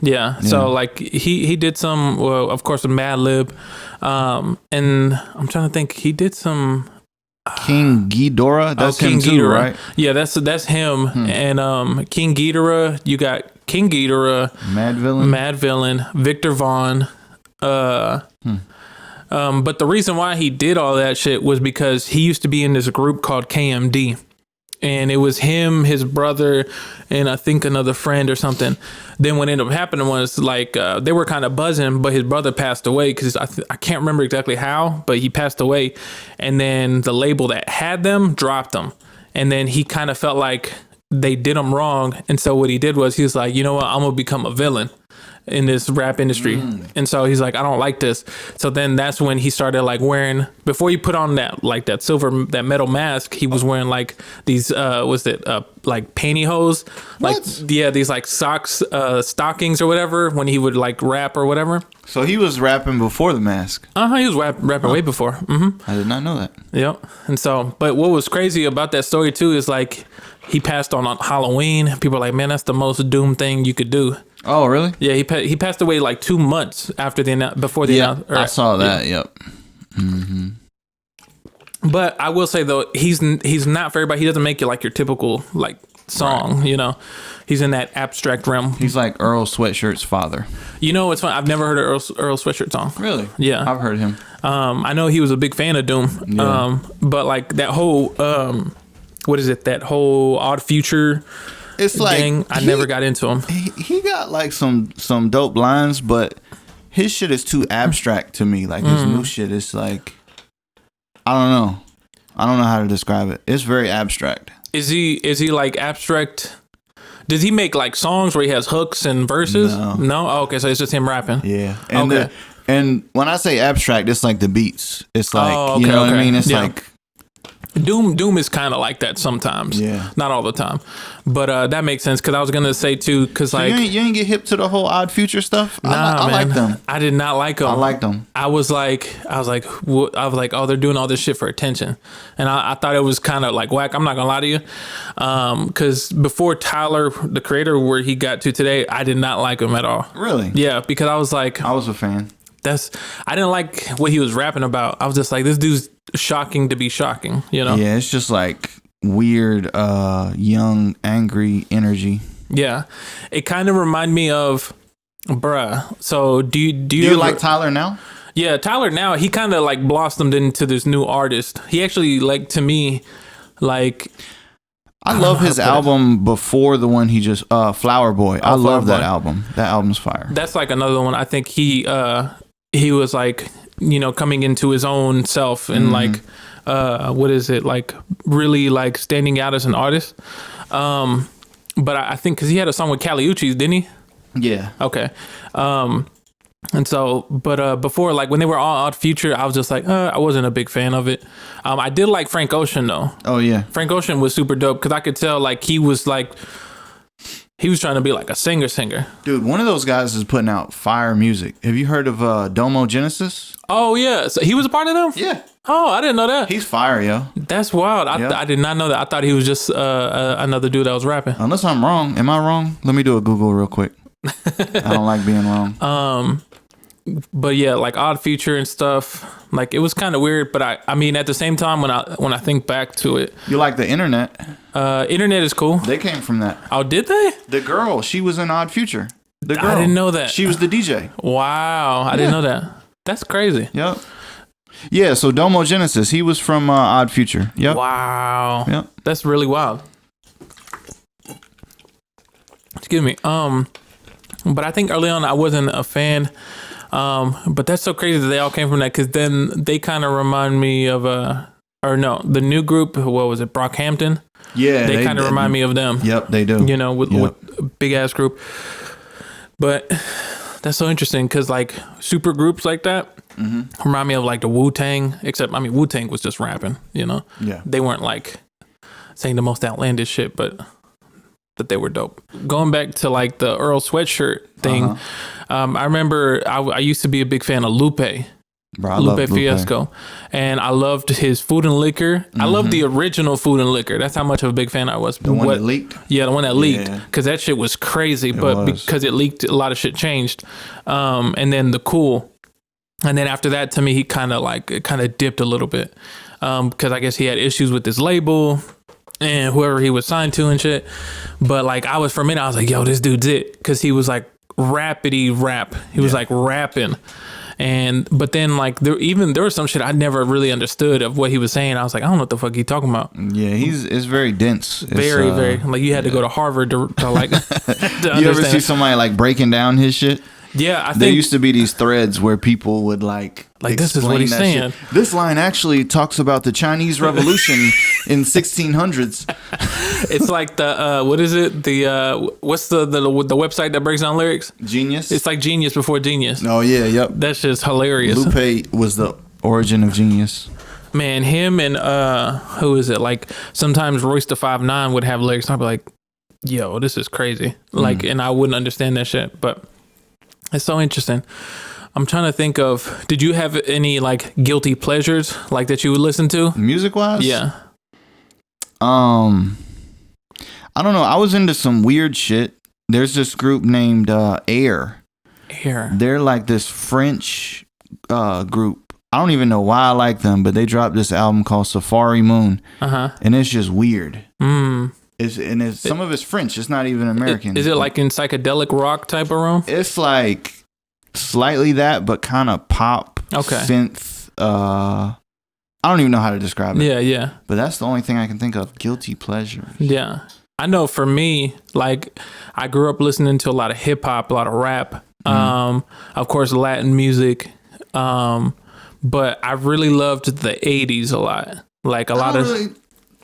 Speaker 1: Yeah. So like he did some, well, of course, with Madlib, and I'm trying to think. He did some.
Speaker 2: King Ghidorah, that's him too, right?
Speaker 1: Yeah, that's him. And King Ghidorah, you got King Ghidorah, Mad Villain, Victor Vaughn. But the reason why he did all that shit was because he used to be in this group called KMD. And it was him, his brother, and I think another friend or something. Then what ended up happening was like they were kind of buzzing, but his brother passed away because I can't remember exactly how, but he passed away. And then the label that had them dropped them. And then he kind of felt like they did him wrong. And so what he did was he was like, you know what, I'm going to become a villain in this rap industry. And so he's like, I don't like this. So then that's when he started like wearing, before he put on that metal mask, he was wearing like these like pantyhose, like these like socks, stockings or whatever, when he would like rap or whatever.
Speaker 2: So he was rapping before the mask.
Speaker 1: He was rapping way before.
Speaker 2: I did not know that.
Speaker 1: Yep. And so, but what was crazy about that story too is like he passed on Halloween. People are like, man, that's the most Doom thing you could do.
Speaker 2: Oh, really?
Speaker 1: Yeah, he passed away like 2 months after before the announcement.
Speaker 2: I saw that. Yep.
Speaker 1: But I will say though, he's not for everybody. He doesn't make it like your typical like song. Right. You know, he's in that abstract realm.
Speaker 2: He's like Earl Sweatshirt's father.
Speaker 1: You know, it's fun. I've never heard an Earl Sweatshirt song.
Speaker 2: Really?
Speaker 1: Yeah,
Speaker 2: I've heard him.
Speaker 1: I know he was a big fan of Doom. Yeah. But like that whole what is it? That whole Odd Future.
Speaker 2: It's like
Speaker 1: gang, I never got into him.
Speaker 2: He got like some dope lines, but his shit is too abstract to me. Like his new shit is like, I don't know how to describe it. It's very abstract.
Speaker 1: Is he like abstract? Does he make like songs where he has hooks and verses? No? Oh, okay, so it's just him rapping.
Speaker 2: Yeah. And and when I say abstract, it's like the beats. It's like, you know what I mean? It's like
Speaker 1: Doom is kind of like that sometimes.
Speaker 2: Yeah.
Speaker 1: Not all the time. But that makes sense because I was going to say too, because like...
Speaker 2: You ain't get hip to the whole Odd Future stuff?
Speaker 1: Nah,
Speaker 2: I like them.
Speaker 1: I did not like them.
Speaker 2: I liked them.
Speaker 1: I was like, oh, they're doing all this shit for attention. And I thought it was kind of like whack. I'm not going to lie to you. Because before Tyler, the creator, where he got to today, I did not like him at all.
Speaker 2: Really?
Speaker 1: Yeah, because I was like...
Speaker 2: I was a fan.
Speaker 1: I didn't like what he was rapping about. I was just like, this dude's shocking to be shocking, you know?
Speaker 2: Yeah, it's just like weird, young, angry energy.
Speaker 1: Yeah. It kind of reminded me of, bruh. So do you
Speaker 2: like Tyler now?
Speaker 1: Yeah, Tyler now, he kind of like blossomed into this new artist. He actually, like, to me, like...
Speaker 2: I love his album before the one he just, Flower Boy. I love that album. That album's fire.
Speaker 1: That's like another one. I think he was like, you know, coming into his own self and like, what is it? Like really like standing out as an artist. But I think cause he had a song with Cali Uchis, didn't he?
Speaker 2: Yeah.
Speaker 1: Okay. And so, but before, like when they were all Odd Future, I was just like, I wasn't a big fan of it. I did like Frank Ocean though.
Speaker 2: Oh yeah,
Speaker 1: Frank Ocean was super dope because I could tell like he was trying to be like a singer.
Speaker 2: Dude, one of those guys is putting out fire music. Have you heard of Domo Genesis?
Speaker 1: Oh yeah, so he was a part of them.
Speaker 2: Yeah.
Speaker 1: Oh, I didn't know that.
Speaker 2: He's fire, yo.
Speaker 1: That's wild. I did not know that. I thought he was just another dude that was rapping.
Speaker 2: Unless I'm wrong. Am I wrong? Let me do a Google real quick. I don't like being wrong.
Speaker 1: But yeah, like Odd Future and stuff, like it was kind of weird. But I mean, at the same time, when I think back to it,
Speaker 2: You like the internet?
Speaker 1: internet is cool.
Speaker 2: They came from that.
Speaker 1: Oh, did they?
Speaker 2: The girl, she was in Odd Future. The girl.
Speaker 1: I didn't know that.
Speaker 2: She was the DJ.
Speaker 1: Wow, I didn't know that. That's crazy.
Speaker 2: Yep. Yeah, so Domo Genesis, he was from Odd Future. Yep.
Speaker 1: Wow.
Speaker 2: Yep.
Speaker 1: That's really wild. Excuse me. But I think early on I wasn't a fan. But that's so crazy that they all came from that, because then they kind of remind me of the new group. What was it? Brockhampton.
Speaker 2: Yeah.
Speaker 1: They kind of remind me of them.
Speaker 2: Yep, they do.
Speaker 1: You know, with a big ass group. But that's so interesting because like super groups like that remind me of like the Wu-Tang, except I mean Wu-Tang was just rapping, you know?
Speaker 2: Yeah.
Speaker 1: They weren't like saying the most outlandish shit, but that they were dope. Going back to like the Earl Sweatshirt thing, I remember I used to be a big fan of Lupe.
Speaker 2: Bro, I
Speaker 1: Lupe
Speaker 2: love
Speaker 1: Fiasco, and I loved his Food and Liquor. I loved the original Food and Liquor. That's how much of a big fan I was.
Speaker 2: The one that leaked?
Speaker 1: Yeah, the one that leaked, because that shit was crazy. But because it leaked, a lot of shit changed. And then the Cool, and then after that, to me, he kind of dipped a little bit, because I guess he had issues with his label and whoever he was signed to and shit. But like I was like, yo, this dude's it, because he was like rapidy rap. He was like rapping. But then like there was some shit I never really understood of what he was saying. I was like, I don't know what the fuck he talking about.
Speaker 2: Yeah, it's very dense.
Speaker 1: Very, very like you had to go to Harvard to like. To
Speaker 2: you ever see somebody like breaking down his shit?
Speaker 1: Yeah, I think
Speaker 2: there used to be these threads where people would like
Speaker 1: this is what he's saying.
Speaker 2: Shit. This line actually talks about the Chinese Revolution in 1600s.
Speaker 1: It's like the what is it? The what's the website that breaks down lyrics?
Speaker 2: Genius.
Speaker 1: It's like Genius before Genius.
Speaker 2: Oh yeah, yep.
Speaker 1: That's just hilarious.
Speaker 2: Lupe was the origin of Genius.
Speaker 1: Man, him and who is it? Like sometimes Royce the 5'9" would have lyrics. I'd be like, yo, this is crazy. Like, and I wouldn't understand that shit, but. It's so interesting. I'm trying to think of, did you have any like guilty pleasures like that you would listen to?
Speaker 2: Music wise?
Speaker 1: Yeah.
Speaker 2: I don't know. I was into some weird shit. There's this group named Air.
Speaker 1: Air.
Speaker 2: They're like this French group. I don't even know why I like them, but they dropped this album called Safari Moon. And it's just weird. Some of it's French. It's not even American.
Speaker 1: Is it like in psychedelic rock type of room?
Speaker 2: It's like slightly that, but kind of pop, synth. I don't even know how to describe it.
Speaker 1: Yeah, yeah.
Speaker 2: But that's the only thing I can think of. Guilty pleasures.
Speaker 1: Yeah. I know for me, like I grew up listening to a lot of hip hop, a lot of rap, of course, Latin music. But I really loved the 80s a lot. Like a lot of...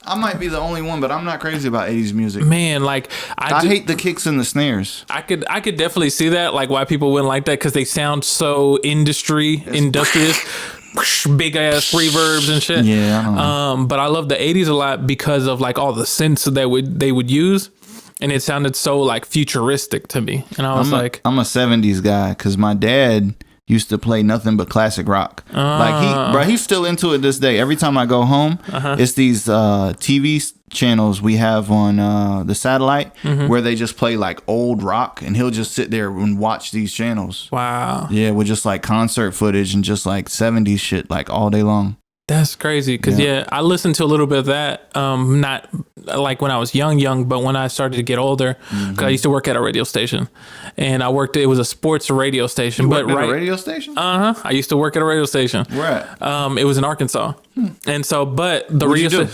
Speaker 2: I might be the only one, but I'm not crazy about 80s music.
Speaker 1: Man, like
Speaker 2: I hate the kicks and the snares.
Speaker 1: I could definitely see that, like why people wouldn't like that, because they sound so industrious, big ass reverbs and shit.
Speaker 2: Yeah, I don't know.
Speaker 1: But I love the 80s a lot because of like all the synths that they would use, and it sounded so like futuristic to me. And I was
Speaker 2: I'm a 70s guy because my dad used to play nothing but classic rock. Like he's still into it this day. Every time I go home, it's these TV channels we have on the satellite where they just play like old rock, and he'll just sit there and watch these channels.
Speaker 1: Wow.
Speaker 2: Yeah, with just like concert footage and just like 70s shit like all day long.
Speaker 1: That's crazy because I listened to a little bit of that. Not like when I was young, but when I started to get older, because I used to work at a radio station, and it was a sports radio station.
Speaker 2: You worked at a radio station?
Speaker 1: I used to work at a radio station.
Speaker 2: Where at?
Speaker 1: It was in Arkansas, and so but the radio.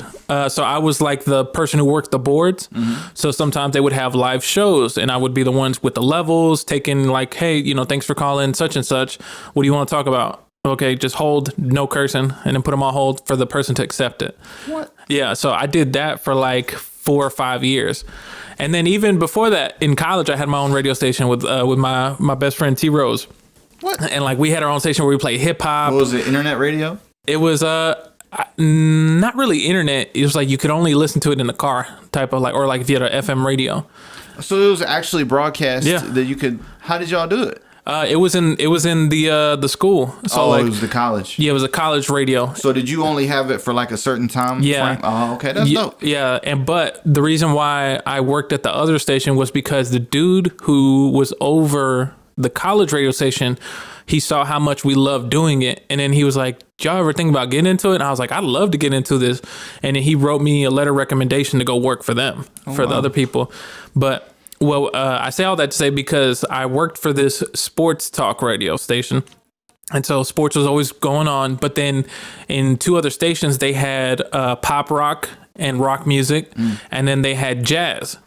Speaker 1: So I was like the person who worked the boards. So sometimes they would have live shows, and I would be the ones with the levels, taking like, hey, thanks for calling such and such. What do you want to talk about? Okay, just hold, no cursing, and then put them on hold for the person to accept it.
Speaker 2: What?
Speaker 1: Yeah, so I did that for like 4 or 5 years. And then even before that, in college, I had my own radio station with my best friend T Rose.
Speaker 2: What?
Speaker 1: And like we had our own station where we played hip hop.
Speaker 2: What was it? Internet radio?
Speaker 1: It was not really internet. It was like you could only listen to it in the car, type of like, or like if you had an FM radio.
Speaker 2: So it was actually broadcast that you could. How did y'all do it?
Speaker 1: It was in the school. So like,
Speaker 2: it was the college.
Speaker 1: Yeah, it was a college radio.
Speaker 2: So did you only have it for like a certain time?
Speaker 1: Yeah.
Speaker 2: frame? Oh, okay, that's dope.
Speaker 1: Yeah, but the reason why I worked at the other station was because the dude who was over the college radio station, he saw how much we loved doing it, and then he was like, "Did y'all ever think about getting into it?" And I was like, "I'd love to get into this," and then he wrote me a letter of recommendation to go work for them, the other people, but. Well, I say all that to say because I worked for this sports talk radio station. And so sports was always going on. But then in 2 other stations, they had pop rock and rock music. And then they had jazz.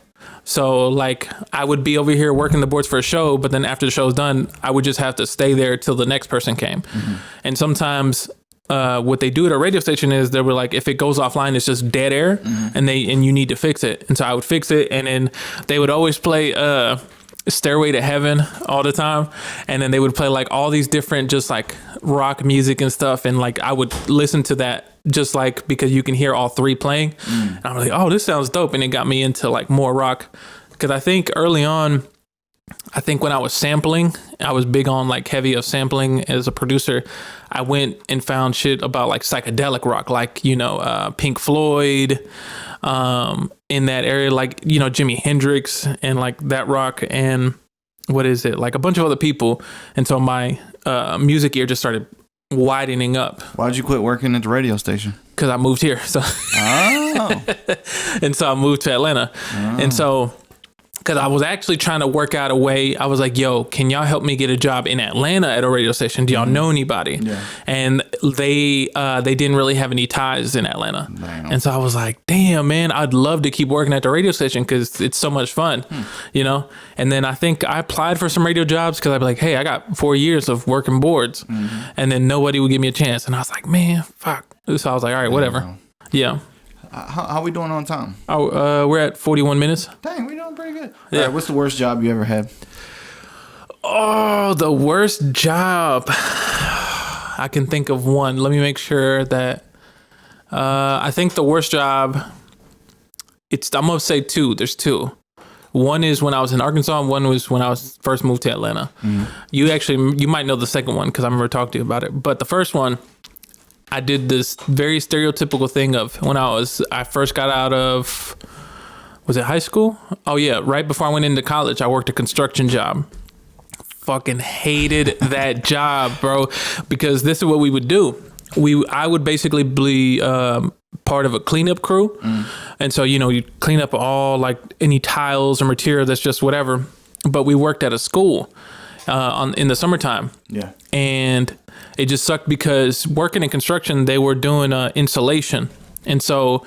Speaker 1: So like I would be over here working the boards for a show. But then after the show's done, I would just have to stay there till the next person came. And sometimes what they do at a radio station is they were like, if it goes offline, it's just dead air and you need to fix it. And so I would fix it. And then they would always play Stairway to Heaven all the time. And then they would play like all these different just like rock music and stuff. And like I would listen to that just like because you can hear all 3 playing. And I'm like, oh, this sounds dope. And it got me into like more rock. Because I think early on, when I was sampling, I was big on like heavy of sampling as a producer. I went and found shit about like psychedelic rock, like, Pink Floyd, in that area, like, Jimi Hendrix and like that rock and what is it? Like a bunch of other people. And so my music ear just started widening up.
Speaker 2: Why'd you quit working at the radio station?
Speaker 1: Because I moved here. So, and so I moved to Atlanta. And so, because I was actually trying to work out a way. I was like, yo, can y'all help me get a job in Atlanta at a radio station? Do y'all know anybody? Yeah. And they didn't really have any ties in Atlanta. Damn. And so I was like, damn, man, I'd love to keep working at the radio station because it's so much fun, And then I think I applied for some radio jobs because I'd be like, hey, I got 4 years of working boards. And then nobody would give me a chance. And I was like, man, fuck. So I was like, all right, whatever. Yeah.
Speaker 2: How we doing on time?
Speaker 1: Oh, we're at 41 minutes.
Speaker 2: Dang, we're doing pretty good. Yeah. All right, what's the worst job you ever had?
Speaker 1: Oh, the worst job. I can think of one. Let me make sure that. I think the worst job. I'm gonna say 2. There's 2. One is when I was in Arkansas, and one was when I was first moved to Atlanta. You might know the second one because I remember talking to you about it. But the first one, I did this very stereotypical thing of when I first got out of, was it high school? Oh yeah, right before I went into college, I worked a construction job. Fucking hated that job, bro, because this is what we would do. I would basically be part of a cleanup crew. And so, you clean up all like any tiles or material that's just whatever. But we worked at a school in the summertime. Yeah. And it just sucked because working in construction, they were doing insulation. And so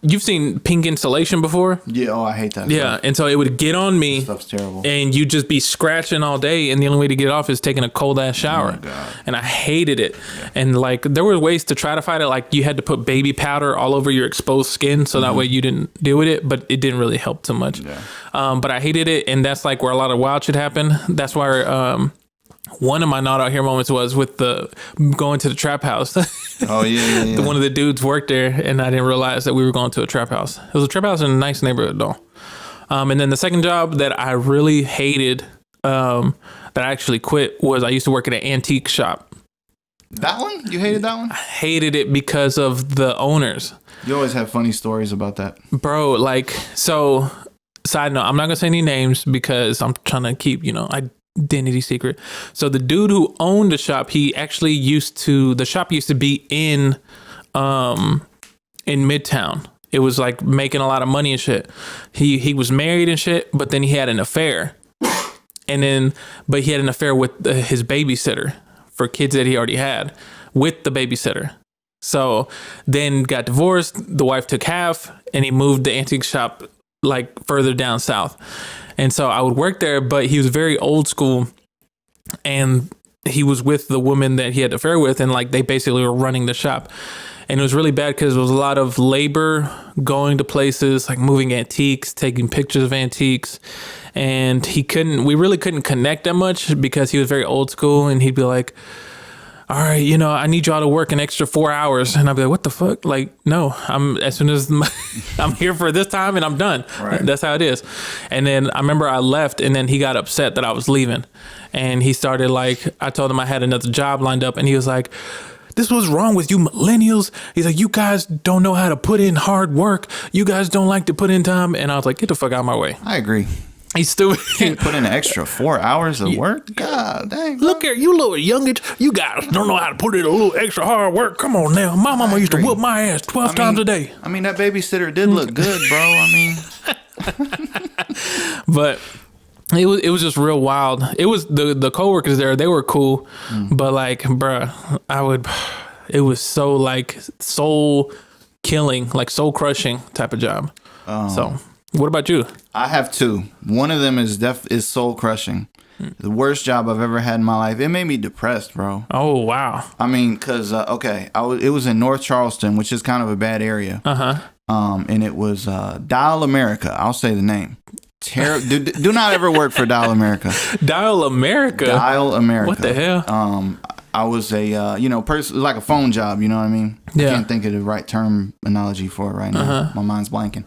Speaker 1: you've seen pink insulation before?
Speaker 2: Yeah. Oh, I hate that.
Speaker 1: Yeah. And so it would get on me.
Speaker 2: That stuff's terrible.
Speaker 1: And you'd just be scratching all day. And the only way to get it off is taking a cold ass shower. Oh my God. And I hated it. Yeah. And like there were ways to try to fight it. Like you had to put baby powder all over your exposed skin. So that way you didn't deal with it. But it didn't really help too much. Yeah. But I hated it. And that's like where a lot of wild shit happened. That's where one of my not out here moments was with going to the trap house.
Speaker 2: Oh yeah.
Speaker 1: One of the dudes worked there, and I didn't realize that we were going to a trap house. It was a trap house in a nice neighborhood, though. And then the second job that I really hated, that I actually quit, was I used to work at an antique shop.
Speaker 2: That one? You hated that one?
Speaker 1: I hated it because of the owners.
Speaker 2: You always have funny stories about that,
Speaker 1: bro. Like, so. Side note: I'm not gonna say any names because I'm trying to keep, identity secret. So the dude who owned the shop, he actually the shop used to be in Midtown. It was like making a lot of money and shit. He was married and shit, but then he had an affair. But he had an affair with his babysitter for kids that he already had with the babysitter. So then got divorced. The wife took half and he moved the antique shop like further down south. And so I would work there, but he was very old school and he was with the woman that he had an affair with. And like, they basically were running the shop. And it was really bad because there was a lot of labor going to places like moving antiques, taking pictures of antiques. And we really couldn't connect that much because he was very old school, and he'd be like, all right, you know, I need y'all to work an extra 4 hours. And I'd be like, what the fuck? Like, no, as soon as I'm here for this time and I'm done. Right. That's how it is. And then I remember I left, and then he got upset that I was leaving. And he started like, I told him I had another job lined up, and he was like, this was wrong with you millennials. He's like, you guys don't know how to put in hard work. You guys don't like to put in time. And I was like, get the fuck out of my way.
Speaker 2: I agree.
Speaker 1: He's stupid.
Speaker 2: Can't put in an extra 4 hours of work? God dang.
Speaker 1: Look here, you little youngins. You guys don't know how to put in a little extra hard work. Come on now. My mama used to whoop my ass 12 times a day.
Speaker 2: I mean, that babysitter did look good, bro. I mean.
Speaker 1: But it was just real wild. It was the coworkers there, they were cool. But like, bruh, it was so like soul killing, like soul crushing type of job. So what about you?
Speaker 2: I have two. One of them is soul crushing. The worst job I've ever had in my life. It made me depressed, bro.
Speaker 1: Oh, wow.
Speaker 2: I mean, because, it was in North Charleston, which is kind of a bad area. And it was Dial America. I'll say the name. Do not ever work for Dial America.
Speaker 1: Dial America?
Speaker 2: Dial America.
Speaker 1: What the hell?
Speaker 2: I was a, like a phone job, you know what I mean?
Speaker 1: Yeah.
Speaker 2: I can't think of the right terminology for it right now. My mind's blanking.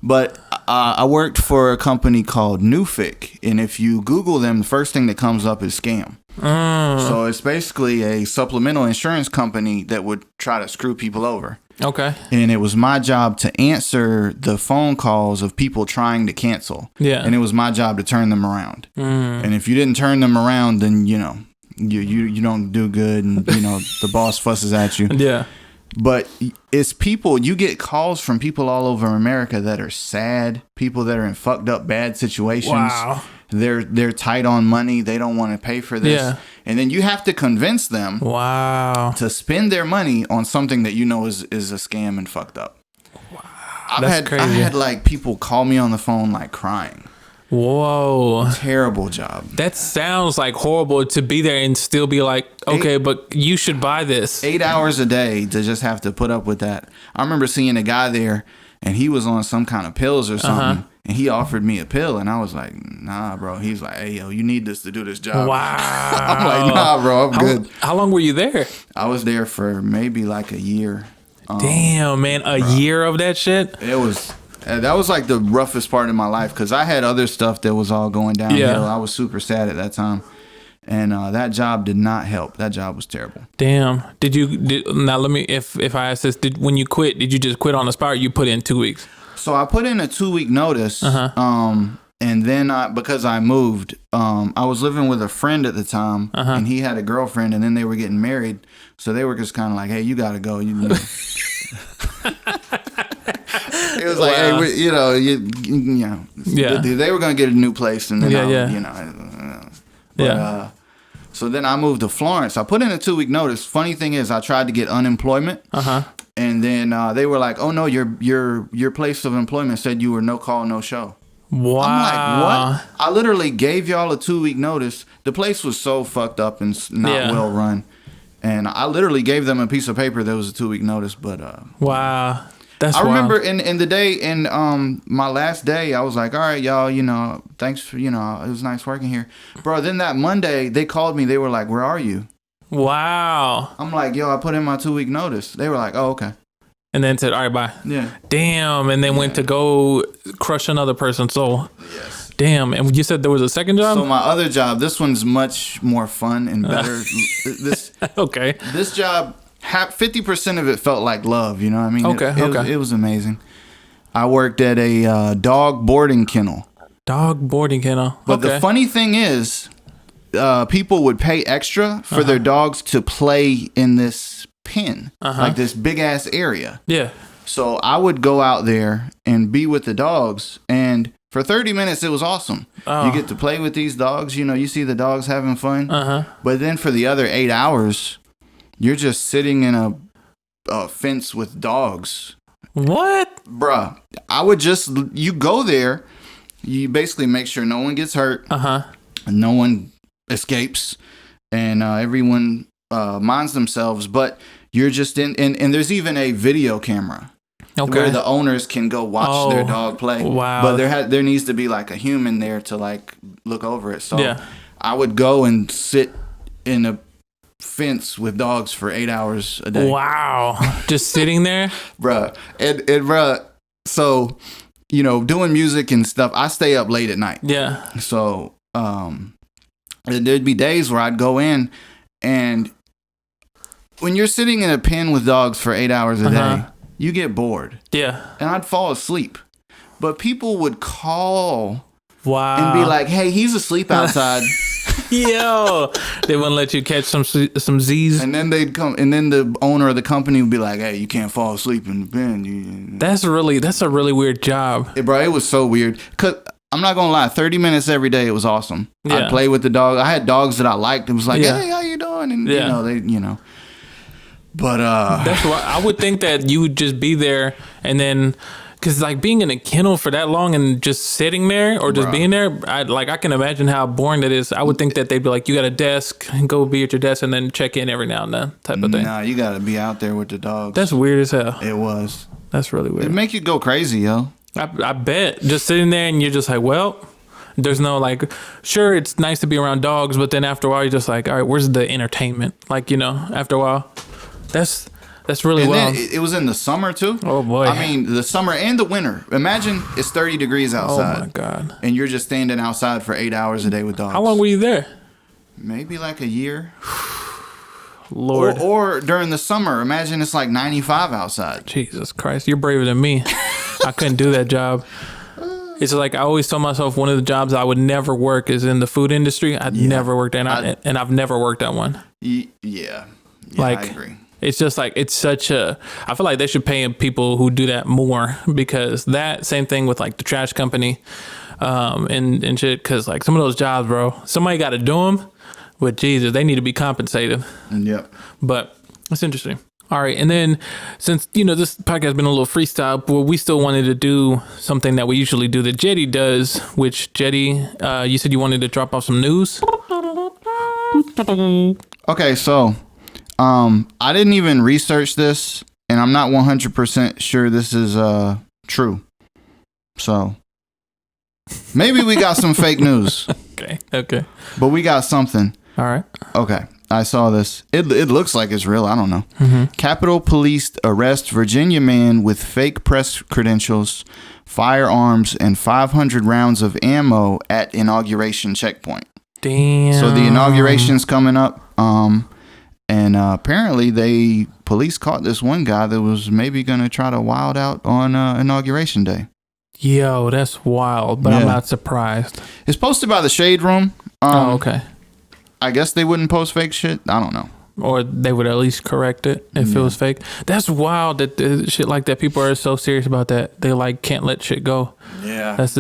Speaker 2: But I worked for a company called Newfic, and if you Google them, the first thing that comes up is scam. So it's basically a supplemental insurance company that would try to screw people over.
Speaker 1: Okay.
Speaker 2: And it was my job to answer the phone calls of people trying to cancel.
Speaker 1: Yeah.
Speaker 2: And it was my job to turn them around. And if you didn't turn them around, then, you know, you don't do good, and, you know, the boss fusses at you.
Speaker 1: Yeah.
Speaker 2: But it's people, you get calls from people all over America that are sad, people that are in fucked up bad situations.
Speaker 1: Wow.
Speaker 2: They're tight on money. They don't want to pay for this.
Speaker 1: Yeah.
Speaker 2: And then you have to convince them
Speaker 1: to
Speaker 2: spend their money on something that you know is a scam and fucked up.
Speaker 1: Wow.
Speaker 2: I had like people call me on the phone like crying.
Speaker 1: Whoa.
Speaker 2: Terrible job.
Speaker 1: That sounds like horrible to be there and still be like, okay, but you should buy this.
Speaker 2: 8 hours a day to just have to put up with that. I remember seeing a guy there, and he was on some kind of pills or something, and he offered me a pill, and I was like, nah, bro. He's like, hey, yo, you need this to do this job.
Speaker 1: Wow.
Speaker 2: I'm like, nah, bro, I'm good.
Speaker 1: How long were you there?
Speaker 2: I was there for maybe like a year.
Speaker 1: Damn, man, a year of that shit?
Speaker 2: That was like the roughest part of my life, because I had other stuff that was all going downhill.
Speaker 1: Yeah.
Speaker 2: I was super sad at that time. And that job did not help. That job was terrible.
Speaker 1: Damn. Now let me, if I ask this, when you quit, did you just quit on the spot, or you put in 2 weeks?
Speaker 2: So I put in a 2-week notice. And then because I moved, I was living with a friend at the time, and he had a girlfriend, and then they were getting married. So they were just kind of like, hey, you got to go. It was like, hey, they were going to get a new place, and then so then I moved to Florence. I put in a 2-week notice. Funny thing is, I tried to get unemployment, and then they were like, "Oh no, your place of employment said you were no call, no show."
Speaker 1: Wow!
Speaker 2: I'm like, what? I literally gave y'all a 2-week notice. The place was so fucked up and not well run, and I literally gave them a piece of paper that was a 2-week notice. But
Speaker 1: wow.
Speaker 2: I remember in the day, in my last day, I was like, all right, y'all, thanks for, it was nice working here. Bro, then that Monday, they called me. They were like, where are you?
Speaker 1: Wow.
Speaker 2: I'm like, yo, I put in my 2-week notice. They were like, oh, okay.
Speaker 1: And then said, all right, bye.
Speaker 2: Yeah.
Speaker 1: Damn. And then went to go crush another person's soul. Yes. Damn. And you said there was a second job?
Speaker 2: So my other job, this one's much more fun and better.
Speaker 1: Okay.
Speaker 2: This job, 50% of it felt like love, you know what I mean?
Speaker 1: Okay.
Speaker 2: It was amazing. I worked at a dog boarding kennel.
Speaker 1: Dog boarding kennel.
Speaker 2: But the funny thing is, people would pay extra for their dogs to play in this pen, like this big ass area.
Speaker 1: Yeah.
Speaker 2: So I would go out there and be with the dogs, and for 30 minutes it was awesome. You get to play with these dogs, you see the dogs having fun. But then for the other 8 hours, you're just sitting in a fence with dogs.
Speaker 1: What?
Speaker 2: Bruh, you go there, you basically make sure no one gets hurt, no one escapes, and everyone minds themselves, but you're just and there's even a video camera. Okay. Where the owners can go watch their dog play.
Speaker 1: Wow.
Speaker 2: But there needs to be like a human there to like look over it. So I would go and sit in a fence with dogs for 8 hours a day.
Speaker 1: Wow. Just sitting there?
Speaker 2: Bruh. And bruh, so, you know, doing music and stuff, I stay up late at night.
Speaker 1: Yeah.
Speaker 2: So there'd be days where I'd go in, and when you're sitting in a pen with dogs for 8 hours a day, you get bored. Yeah. And I'd fall asleep. But people would call and be like, hey, he's asleep outside.
Speaker 1: Yo, they wouldn't let you catch some Z's.
Speaker 2: And then they'd come, and then the owner of the company would be like, hey, you can't fall asleep in the pen.
Speaker 1: That's a really weird job.
Speaker 2: Bro, it was so weird. Cause I'm not gonna lie, 30 minutes every day, it was awesome. Yeah. I'd play with the dog. I had dogs that I liked. It was like, hey, how you doing? And you know. But
Speaker 1: that's why I would think that you would just be there, and then because like being in a kennel for that long and just sitting there or just being there, I can imagine how boring that is. I would think that they'd be like, you got a desk, and go be at your desk and then check in every now and then type of thing.
Speaker 2: Nah, you got to be out there with the dogs.
Speaker 1: That's weird as hell.
Speaker 2: It was.
Speaker 1: That's really weird.
Speaker 2: It make you go crazy, yo.
Speaker 1: I bet. Just sitting there and you're just like, well, there's no like, sure, it's nice to be around dogs, but then after a while you're just like, all right, where's the entertainment? Like, you know, after a while. That's really wild.
Speaker 2: It was in the summer too.
Speaker 1: Oh boy!
Speaker 2: I mean, the summer and the winter. Imagine it's 30 degrees outside.
Speaker 1: Oh my god!
Speaker 2: And you're just standing outside for 8 hours a day with dogs.
Speaker 1: How long were you there?
Speaker 2: Maybe like a year.
Speaker 1: Lord.
Speaker 2: Or during the summer. Imagine it's like 95 outside.
Speaker 1: Jesus Christ! You're braver than me. I couldn't do that job. It's like I always told myself one of the jobs I would never work is in the food industry. I'd never worked in, and I've never worked at one.
Speaker 2: Yeah,
Speaker 1: like,
Speaker 2: I agree.
Speaker 1: It's just like, it's such a, I feel like they should pay people who do that more, because that same thing with like the trash company and shit. Cause like some of those jobs, bro, somebody got to do them, but Jesus, they need to be compensated.
Speaker 2: Yep.
Speaker 1: But it's interesting. All right. And then since, you know, this podcast has been a little freestyle, but we still wanted to do something that we usually do that Jetty does, which Jetty, you said you wanted to drop off some news.
Speaker 2: Okay. So, I didn't even research this, and I'm not 100% sure this is true. So maybe we got some fake news.
Speaker 1: Okay.
Speaker 2: But we got something.
Speaker 1: All right.
Speaker 2: Okay. I saw this. It looks like it's real. I don't know.
Speaker 1: Mm-hmm.
Speaker 2: Capitol Police arrest Virginia man with fake press credentials, firearms, and 500 rounds of ammo at inauguration checkpoint.
Speaker 1: Damn.
Speaker 2: So the inauguration's coming up. And apparently police caught this one guy that was maybe going to try to wild out on inauguration day.
Speaker 1: Yo, that's wild, but I'm not surprised.
Speaker 2: It's posted by the Shade Room.
Speaker 1: Okay.
Speaker 2: I guess they wouldn't post fake shit. I don't know.
Speaker 1: Or they would at least correct it if it was fake. That's wild that shit like that. People are so serious about that. They like can't let shit go.
Speaker 2: Yeah.
Speaker 1: That's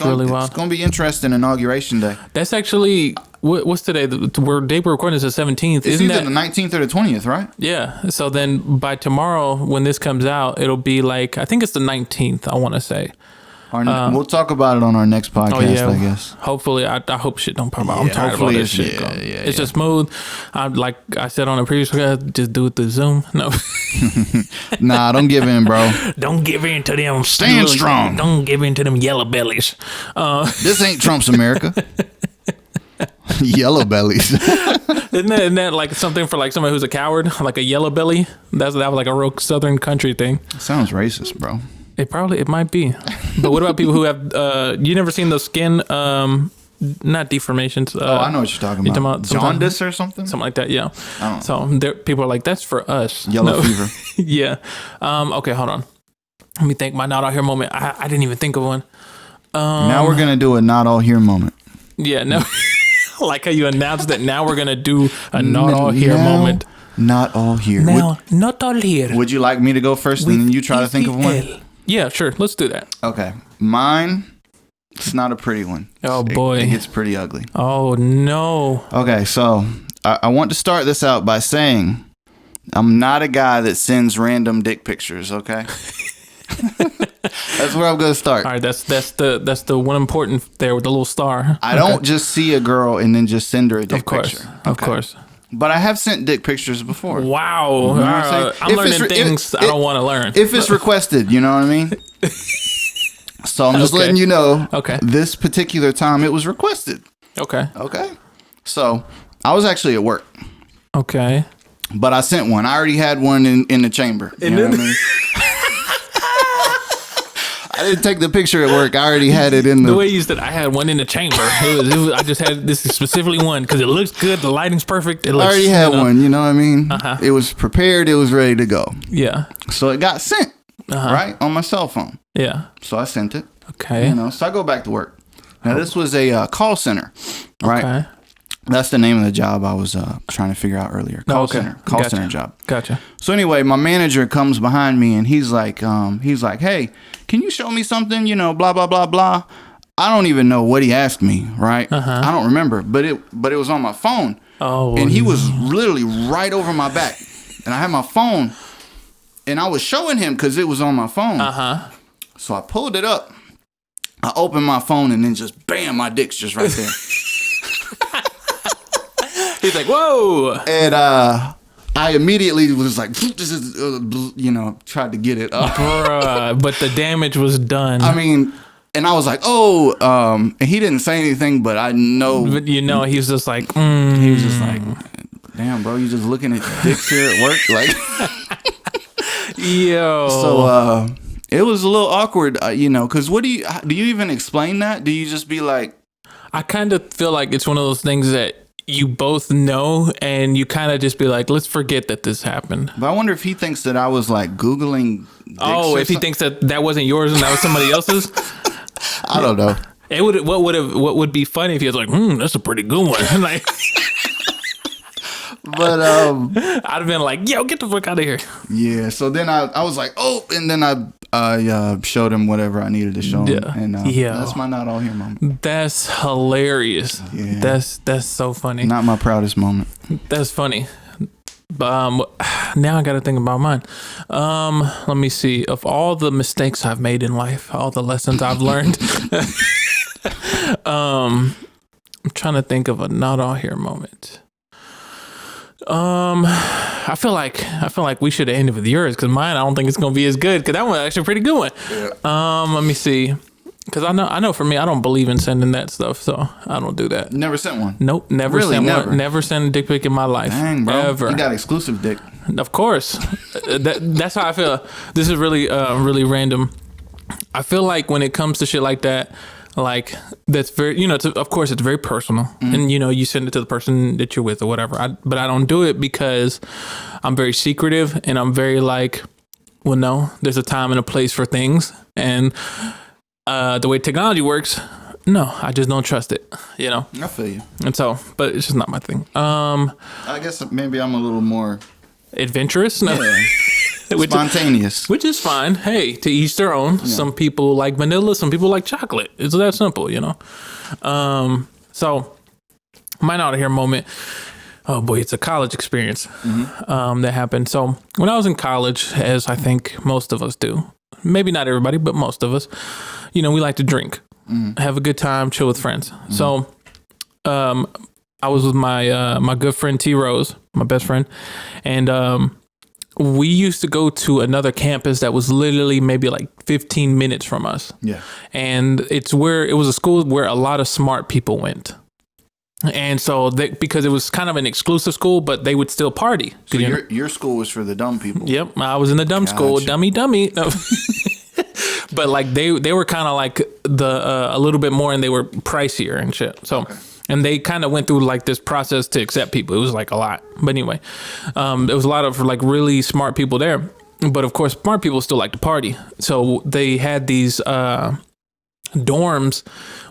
Speaker 1: really wild.
Speaker 2: It's going to be interesting inauguration day.
Speaker 1: That's actually, what's today? The day we're recording is the 17th.
Speaker 2: It's either the 19th or the 20th, right?
Speaker 1: Yeah. So then by tomorrow, when this comes out, it'll be like, I think it's the 19th, I want to say.
Speaker 2: We'll talk about it on our next podcast, I guess.
Speaker 1: Hopefully, I hope shit don't pop out. I'm tired of all this shit. It's just smooth. Like I said on a previous podcast, just do it through Zoom. No.
Speaker 2: Nah, don't give in, bro.
Speaker 1: Don't give in to them.
Speaker 2: Stand strong.
Speaker 1: Don't give in to them yellow bellies.
Speaker 2: This ain't Trump's America. Yellow bellies.
Speaker 1: Isn't that like something for like somebody who's a coward? Like a yellow belly? That was like a real Southern country thing.
Speaker 2: Sounds racist, bro.
Speaker 1: It might be. But what about people who have, you never seen those skin, not deformations.
Speaker 2: I know what you're talking about. Jaundice or something?
Speaker 1: Something like that, yeah. So people are like, that's for us.
Speaker 2: Yellow fever.
Speaker 1: Yeah. Okay, hold on. Let me think. My not all here moment. I didn't even think of one.
Speaker 2: Now we're going to do a not all here moment.
Speaker 1: Yeah, no. Like how you announced that now we're going to do a not all here moment.
Speaker 2: Not all here.
Speaker 1: Now, not all here.
Speaker 2: Would you like me to go first and then you try to think of one?
Speaker 1: Yeah, sure. Let's do that.
Speaker 2: Okay. Mine, it's not a pretty one.
Speaker 1: Oh, boy.
Speaker 2: It gets pretty ugly.
Speaker 1: Oh, no.
Speaker 2: Okay, so I want to start this out by saying I'm not a guy that sends random dick pictures, okay? That's where I'm going to start.
Speaker 1: All right, that's the one important there with the little star.
Speaker 2: I don't just see a girl and then just send her a dick picture.
Speaker 1: Of course.
Speaker 2: But I have sent dick pictures before.
Speaker 1: Wow.
Speaker 2: You know what I'm saying?
Speaker 1: I'm learning things I don't want to learn.
Speaker 2: If it's requested, you know what I mean? So I'm just letting you know.
Speaker 1: Okay.
Speaker 2: This particular time it was requested.
Speaker 1: Okay.
Speaker 2: Okay. So I was actually at work.
Speaker 1: Okay.
Speaker 2: But I sent one. I already had one in the chamber. You know what I mean? I didn't take the picture at work. I already had it in the
Speaker 1: way you said I had one in the chamber. It was I just had this specifically one because it looks good. The lighting's perfect.
Speaker 2: I already had one. You know what I mean? It was prepared. It was ready to go.
Speaker 1: Yeah.
Speaker 2: So it got sent right on my cell phone.
Speaker 1: Yeah.
Speaker 2: So I sent it.
Speaker 1: Okay.
Speaker 2: You know. So I go back to work. Now this was a call center, right? Okay. That's the name of the job I was trying to figure out earlier. Call center job.
Speaker 1: Gotcha.
Speaker 2: So anyway, my manager comes behind me and he's like, hey, can you show me something? You know, blah blah blah blah. I don't even know what he asked me. Right? I don't remember, but it was on my phone.
Speaker 1: Oh.
Speaker 2: And he was literally right over my back, and I had my phone, and I was showing him because it was on my phone. So I pulled it up. I opened my phone and then just bam, my dick's just right there.
Speaker 1: He's like, whoa.
Speaker 2: And I immediately was like, this is, tried to get it up.
Speaker 1: Bruh, but the damage was done.
Speaker 2: I mean, and I was like, and he didn't say anything, but I know.
Speaker 1: But he was just like,
Speaker 2: He was just like, damn, bro, you just looking at dicks here at work? Like,
Speaker 1: yo.
Speaker 2: So it was a little awkward, because do you even explain that? Do you just be like.
Speaker 1: I kind of feel like it's one of those things that you both know, and you kind of just be like, let's forget that this happened.
Speaker 2: But I wonder if he thinks that I was like Googling dicks.
Speaker 1: Oh, if he thinks that wasn't yours and that was somebody else's.
Speaker 2: I don't know.
Speaker 1: What would be funny if he was like, that's a pretty good one. Like,
Speaker 2: but
Speaker 1: I'd have been like, yo, get the fuck out of here.
Speaker 2: Yeah. So then I was like, and then I showed him whatever I needed to show him. And that's my not all here moment.
Speaker 1: That's hilarious. Yeah. That's so funny.
Speaker 2: Not my proudest moment.
Speaker 1: That's funny. But now I got to think about mine. Let me see. Of all the mistakes I've made in life, all the lessons I've learned, I'm trying to think of a not all here moment. I feel like we should have ended with yours, because mine I don't think it's gonna be as good, because that one's actually a pretty good one. Yeah. Let me see. Because I know for me, I don't believe in sending that stuff, so I don't do that.
Speaker 2: Never sent one?
Speaker 1: Nope, never sent one. Never sent a dick pic in my life.
Speaker 2: Dang, bro.
Speaker 1: Ever.
Speaker 2: You got exclusive dick.
Speaker 1: Of course. That's how I feel. This is really really random. I feel like when it comes to shit like that, like that's very, of course it's very personal, and you send it to the person that you're with or whatever. But I don't do it because I'm very secretive, and I'm very like, well, no, there's a time and a place for things, and the way technology works, no, I just don't trust it. I
Speaker 2: feel you.
Speaker 1: And so, but it's just not my thing.
Speaker 2: I guess maybe I'm a little more
Speaker 1: adventurous. No.
Speaker 2: Yeah. Spontaneous.
Speaker 1: Which is fine. Hey, to each their own. Yeah. Some people like vanilla, some people like chocolate. It's that simple, So my out of here moment. Oh boy, it's a college experience that happened. So when I was in college, as I think most of us do, maybe not everybody, but most of us, we like to drink, have a good time, chill with friends. So I was with my good friend T Rose, my best friend, and we used to go to another campus that was literally maybe like 15 minutes from us. Yeah. And it was a school where a lot of smart people went. And so because it was kind of an exclusive school, but they would still party.
Speaker 2: So your school was for the dumb people.
Speaker 1: Yep. I was in the dumb school. Dummy. No. But like they were kind of like a little bit more, and they were pricier and shit. So. Okay. And they kind of went through like this process to accept people. It was like a lot. But anyway, there was a lot of like really smart people there. But of course, smart people still like to party. So they had these dorms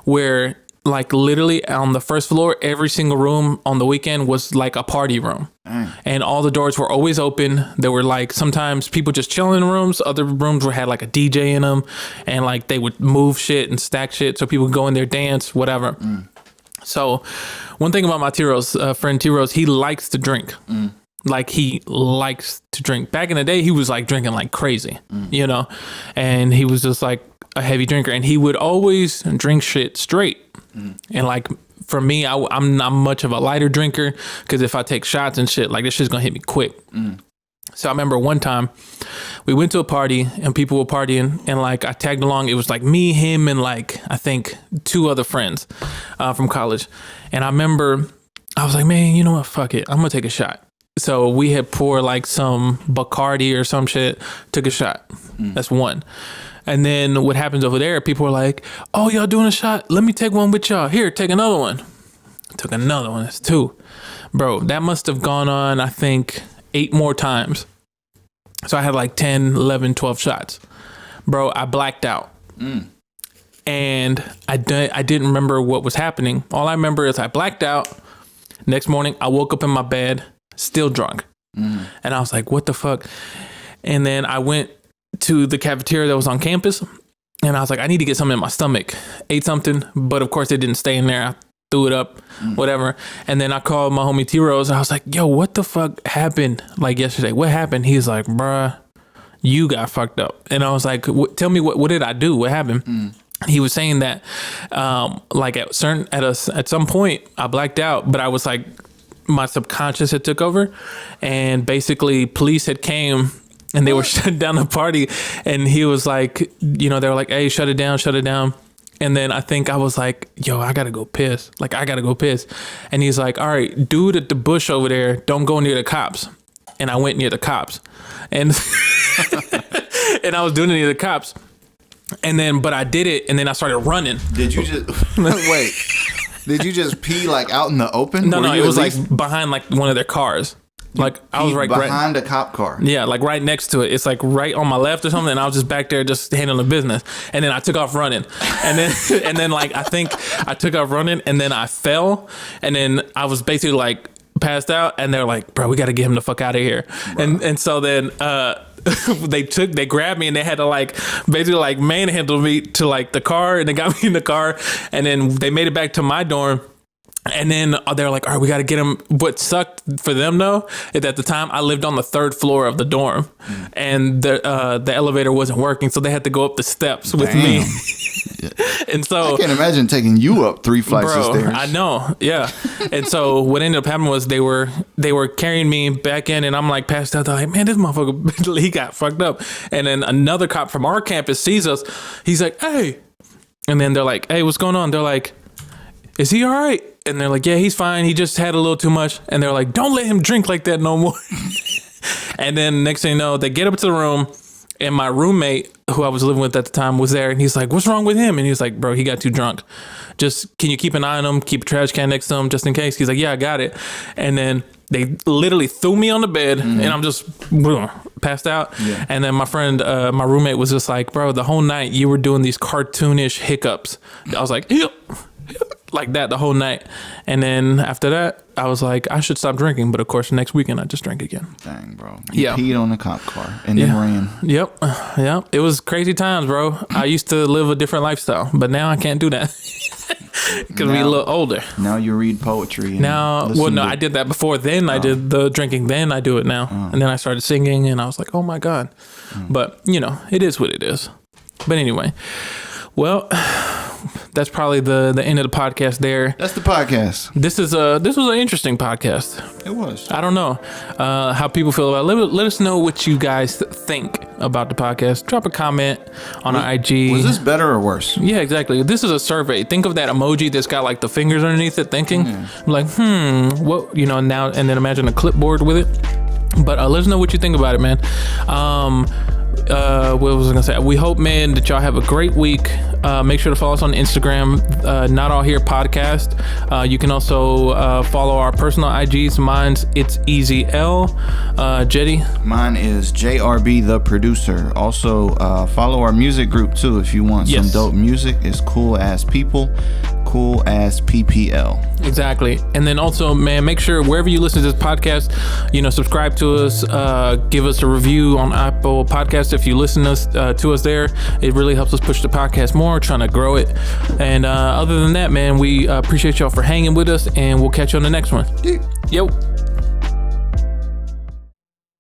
Speaker 1: where like literally on the first floor, every single room on the weekend was like a party room. And all the doors were always open. There were like sometimes people just chilling in rooms. Other rooms had like a DJ in them. And like they would move shit and stack shit so people could go in there, dance, whatever. So one thing about my friend T-Rose, he likes to drink. Like he likes to drink. Back in the day, he was like drinking like crazy, and he was just like a heavy drinker, and he would always drink shit straight and like for me, I'm not much of a lighter drinker because if I take shots and shit, like this shit's gonna hit me quick. So I remember one time we went to a party and people were partying and like I tagged along. It was like me, him, and like I think 2 other friends from college. And I remember I was like, man, you know what? Fuck it. I'm gonna take a shot. So we had poured like some Bacardi or some shit, took a shot. That's one. And then what happens over there, people are like, oh, y'all doing a shot? Let me take one with y'all. Here, take another one. Took another one. That's 2. Bro, that must have gone on, I think, 8 more times. So I had like 10, 11, 12 shots. Bro, I blacked out. And I didn't remember what was happening. All I remember is I blacked out. Next morning, I woke up in my bed, still drunk. And I was like, what the fuck? And then I went to the cafeteria that was on campus. And I was like, I need to get something in my stomach. Ate something, but of course it didn't stay in there. I threw it up, whatever. And then I called my homie T-Rose. I was like, yo, what the fuck happened like yesterday? What happened? He's like, bruh, you got fucked up. And I was like, tell me, what did I do? What happened? He was saying that like at some point I blacked out, but I was like, my subconscious had took over, and basically police had came and they were shutting down the party. And he was like, you know, they were like, hey, shut it down. And then I think I was like, yo, I gotta go piss. And he's like, all right, dude at the bush over there, don't go near the cops. And I went near the cops, and and I was doing it near the cops. And then, but I did it, and then I started running.
Speaker 2: Did you just wait? Did you just pee like out in the open?
Speaker 1: No, it was like behind like one of their cars. Like I was
Speaker 2: behind a cop car.
Speaker 1: Yeah, like right next to it. It's like right on my left or something. And I was just back there just handling business. And then I took off running. And then like I think I took off running, and then I fell, and then I was basically like passed out, and they're like, bro, we got to get him the fuck out of here. And so then they grabbed me, and they had to like basically like manhandle me to like the car, and they got me in the car, and then they made it back to my dorm. And then they're like, all right, we got to get him. What sucked for them though is at the time I lived on the 3rd floor of the dorm, and the elevator wasn't working, so they had to go up the steps with me. And so
Speaker 2: I can't imagine taking you up 3 flights of stairs.
Speaker 1: I know, yeah. And so what ended up happening was they were carrying me back in, and I'm like passed out. They're like, man, this motherfucker, he got fucked up. And then another cop from our campus sees us. He's like, hey. And then they're like, hey, what's going on? They're like, is he all right? And they're like, yeah, he's fine. He just had a little too much. And they're like, don't let him drink like that no more. And then next thing you know, they get up to the room, and my roommate, who I was living with at the time, was there. And he's like, what's wrong with him? And he was like, bro, he got too drunk. Just, can you keep an eye on him? Keep a trash can next to him just in case. He's like, yeah, I got it. And then they literally threw me on the bed, and I'm just passed out. Yeah. And then my friend, my roommate was just like, bro, the whole night you were doing these cartoonish hiccups. I was like, like that the whole night. And then after that, I was like, I should stop drinking. But of course, next weekend I just drank again.
Speaker 2: Dang, bro. You peed on the cop car and then ran.
Speaker 1: Yep. It was crazy times, bro. I used to live a different lifestyle, but now I can't do that because we're a little older.
Speaker 2: Now you read poetry.
Speaker 1: I did that before then. I did the drinking, then I do it now. And then I started singing, and I was like, oh my God. But, you know, it is what it is. But anyway, well, that's probably the end of the podcast there.
Speaker 2: That's the podcast.
Speaker 1: This was an interesting podcast.
Speaker 2: It was.
Speaker 1: I don't know how people feel about it. Let us know what you guys think about the podcast. Drop a comment on our IG.
Speaker 2: Was this better or worse?
Speaker 1: Yeah, exactly. This is a survey. Think of that emoji that's got like the fingers underneath it thinking. Like, what, you know, now, and then imagine a clipboard with it. But let us know what you think about it, man. What was I gonna say? We hope, man, that y'all have a great week. Make sure to follow us on Instagram, Not All Here Podcast. You can also follow our personal IGs. Mine's It's Easy L. Jetty.
Speaker 2: Mine is JRB the Producer. Also, follow our music group too if you want some dope music. It's Cool Ass People. Cool Ass PPL.
Speaker 1: Exactly. And then also, man, make sure wherever you listen to this podcast, you know, subscribe to us, give us a review on Apple Podcasts if you listen to us there. It really helps us push the podcast more, trying to grow it. And other than that, man, we appreciate y'all for hanging with us, and we'll catch you on the next one. Yo.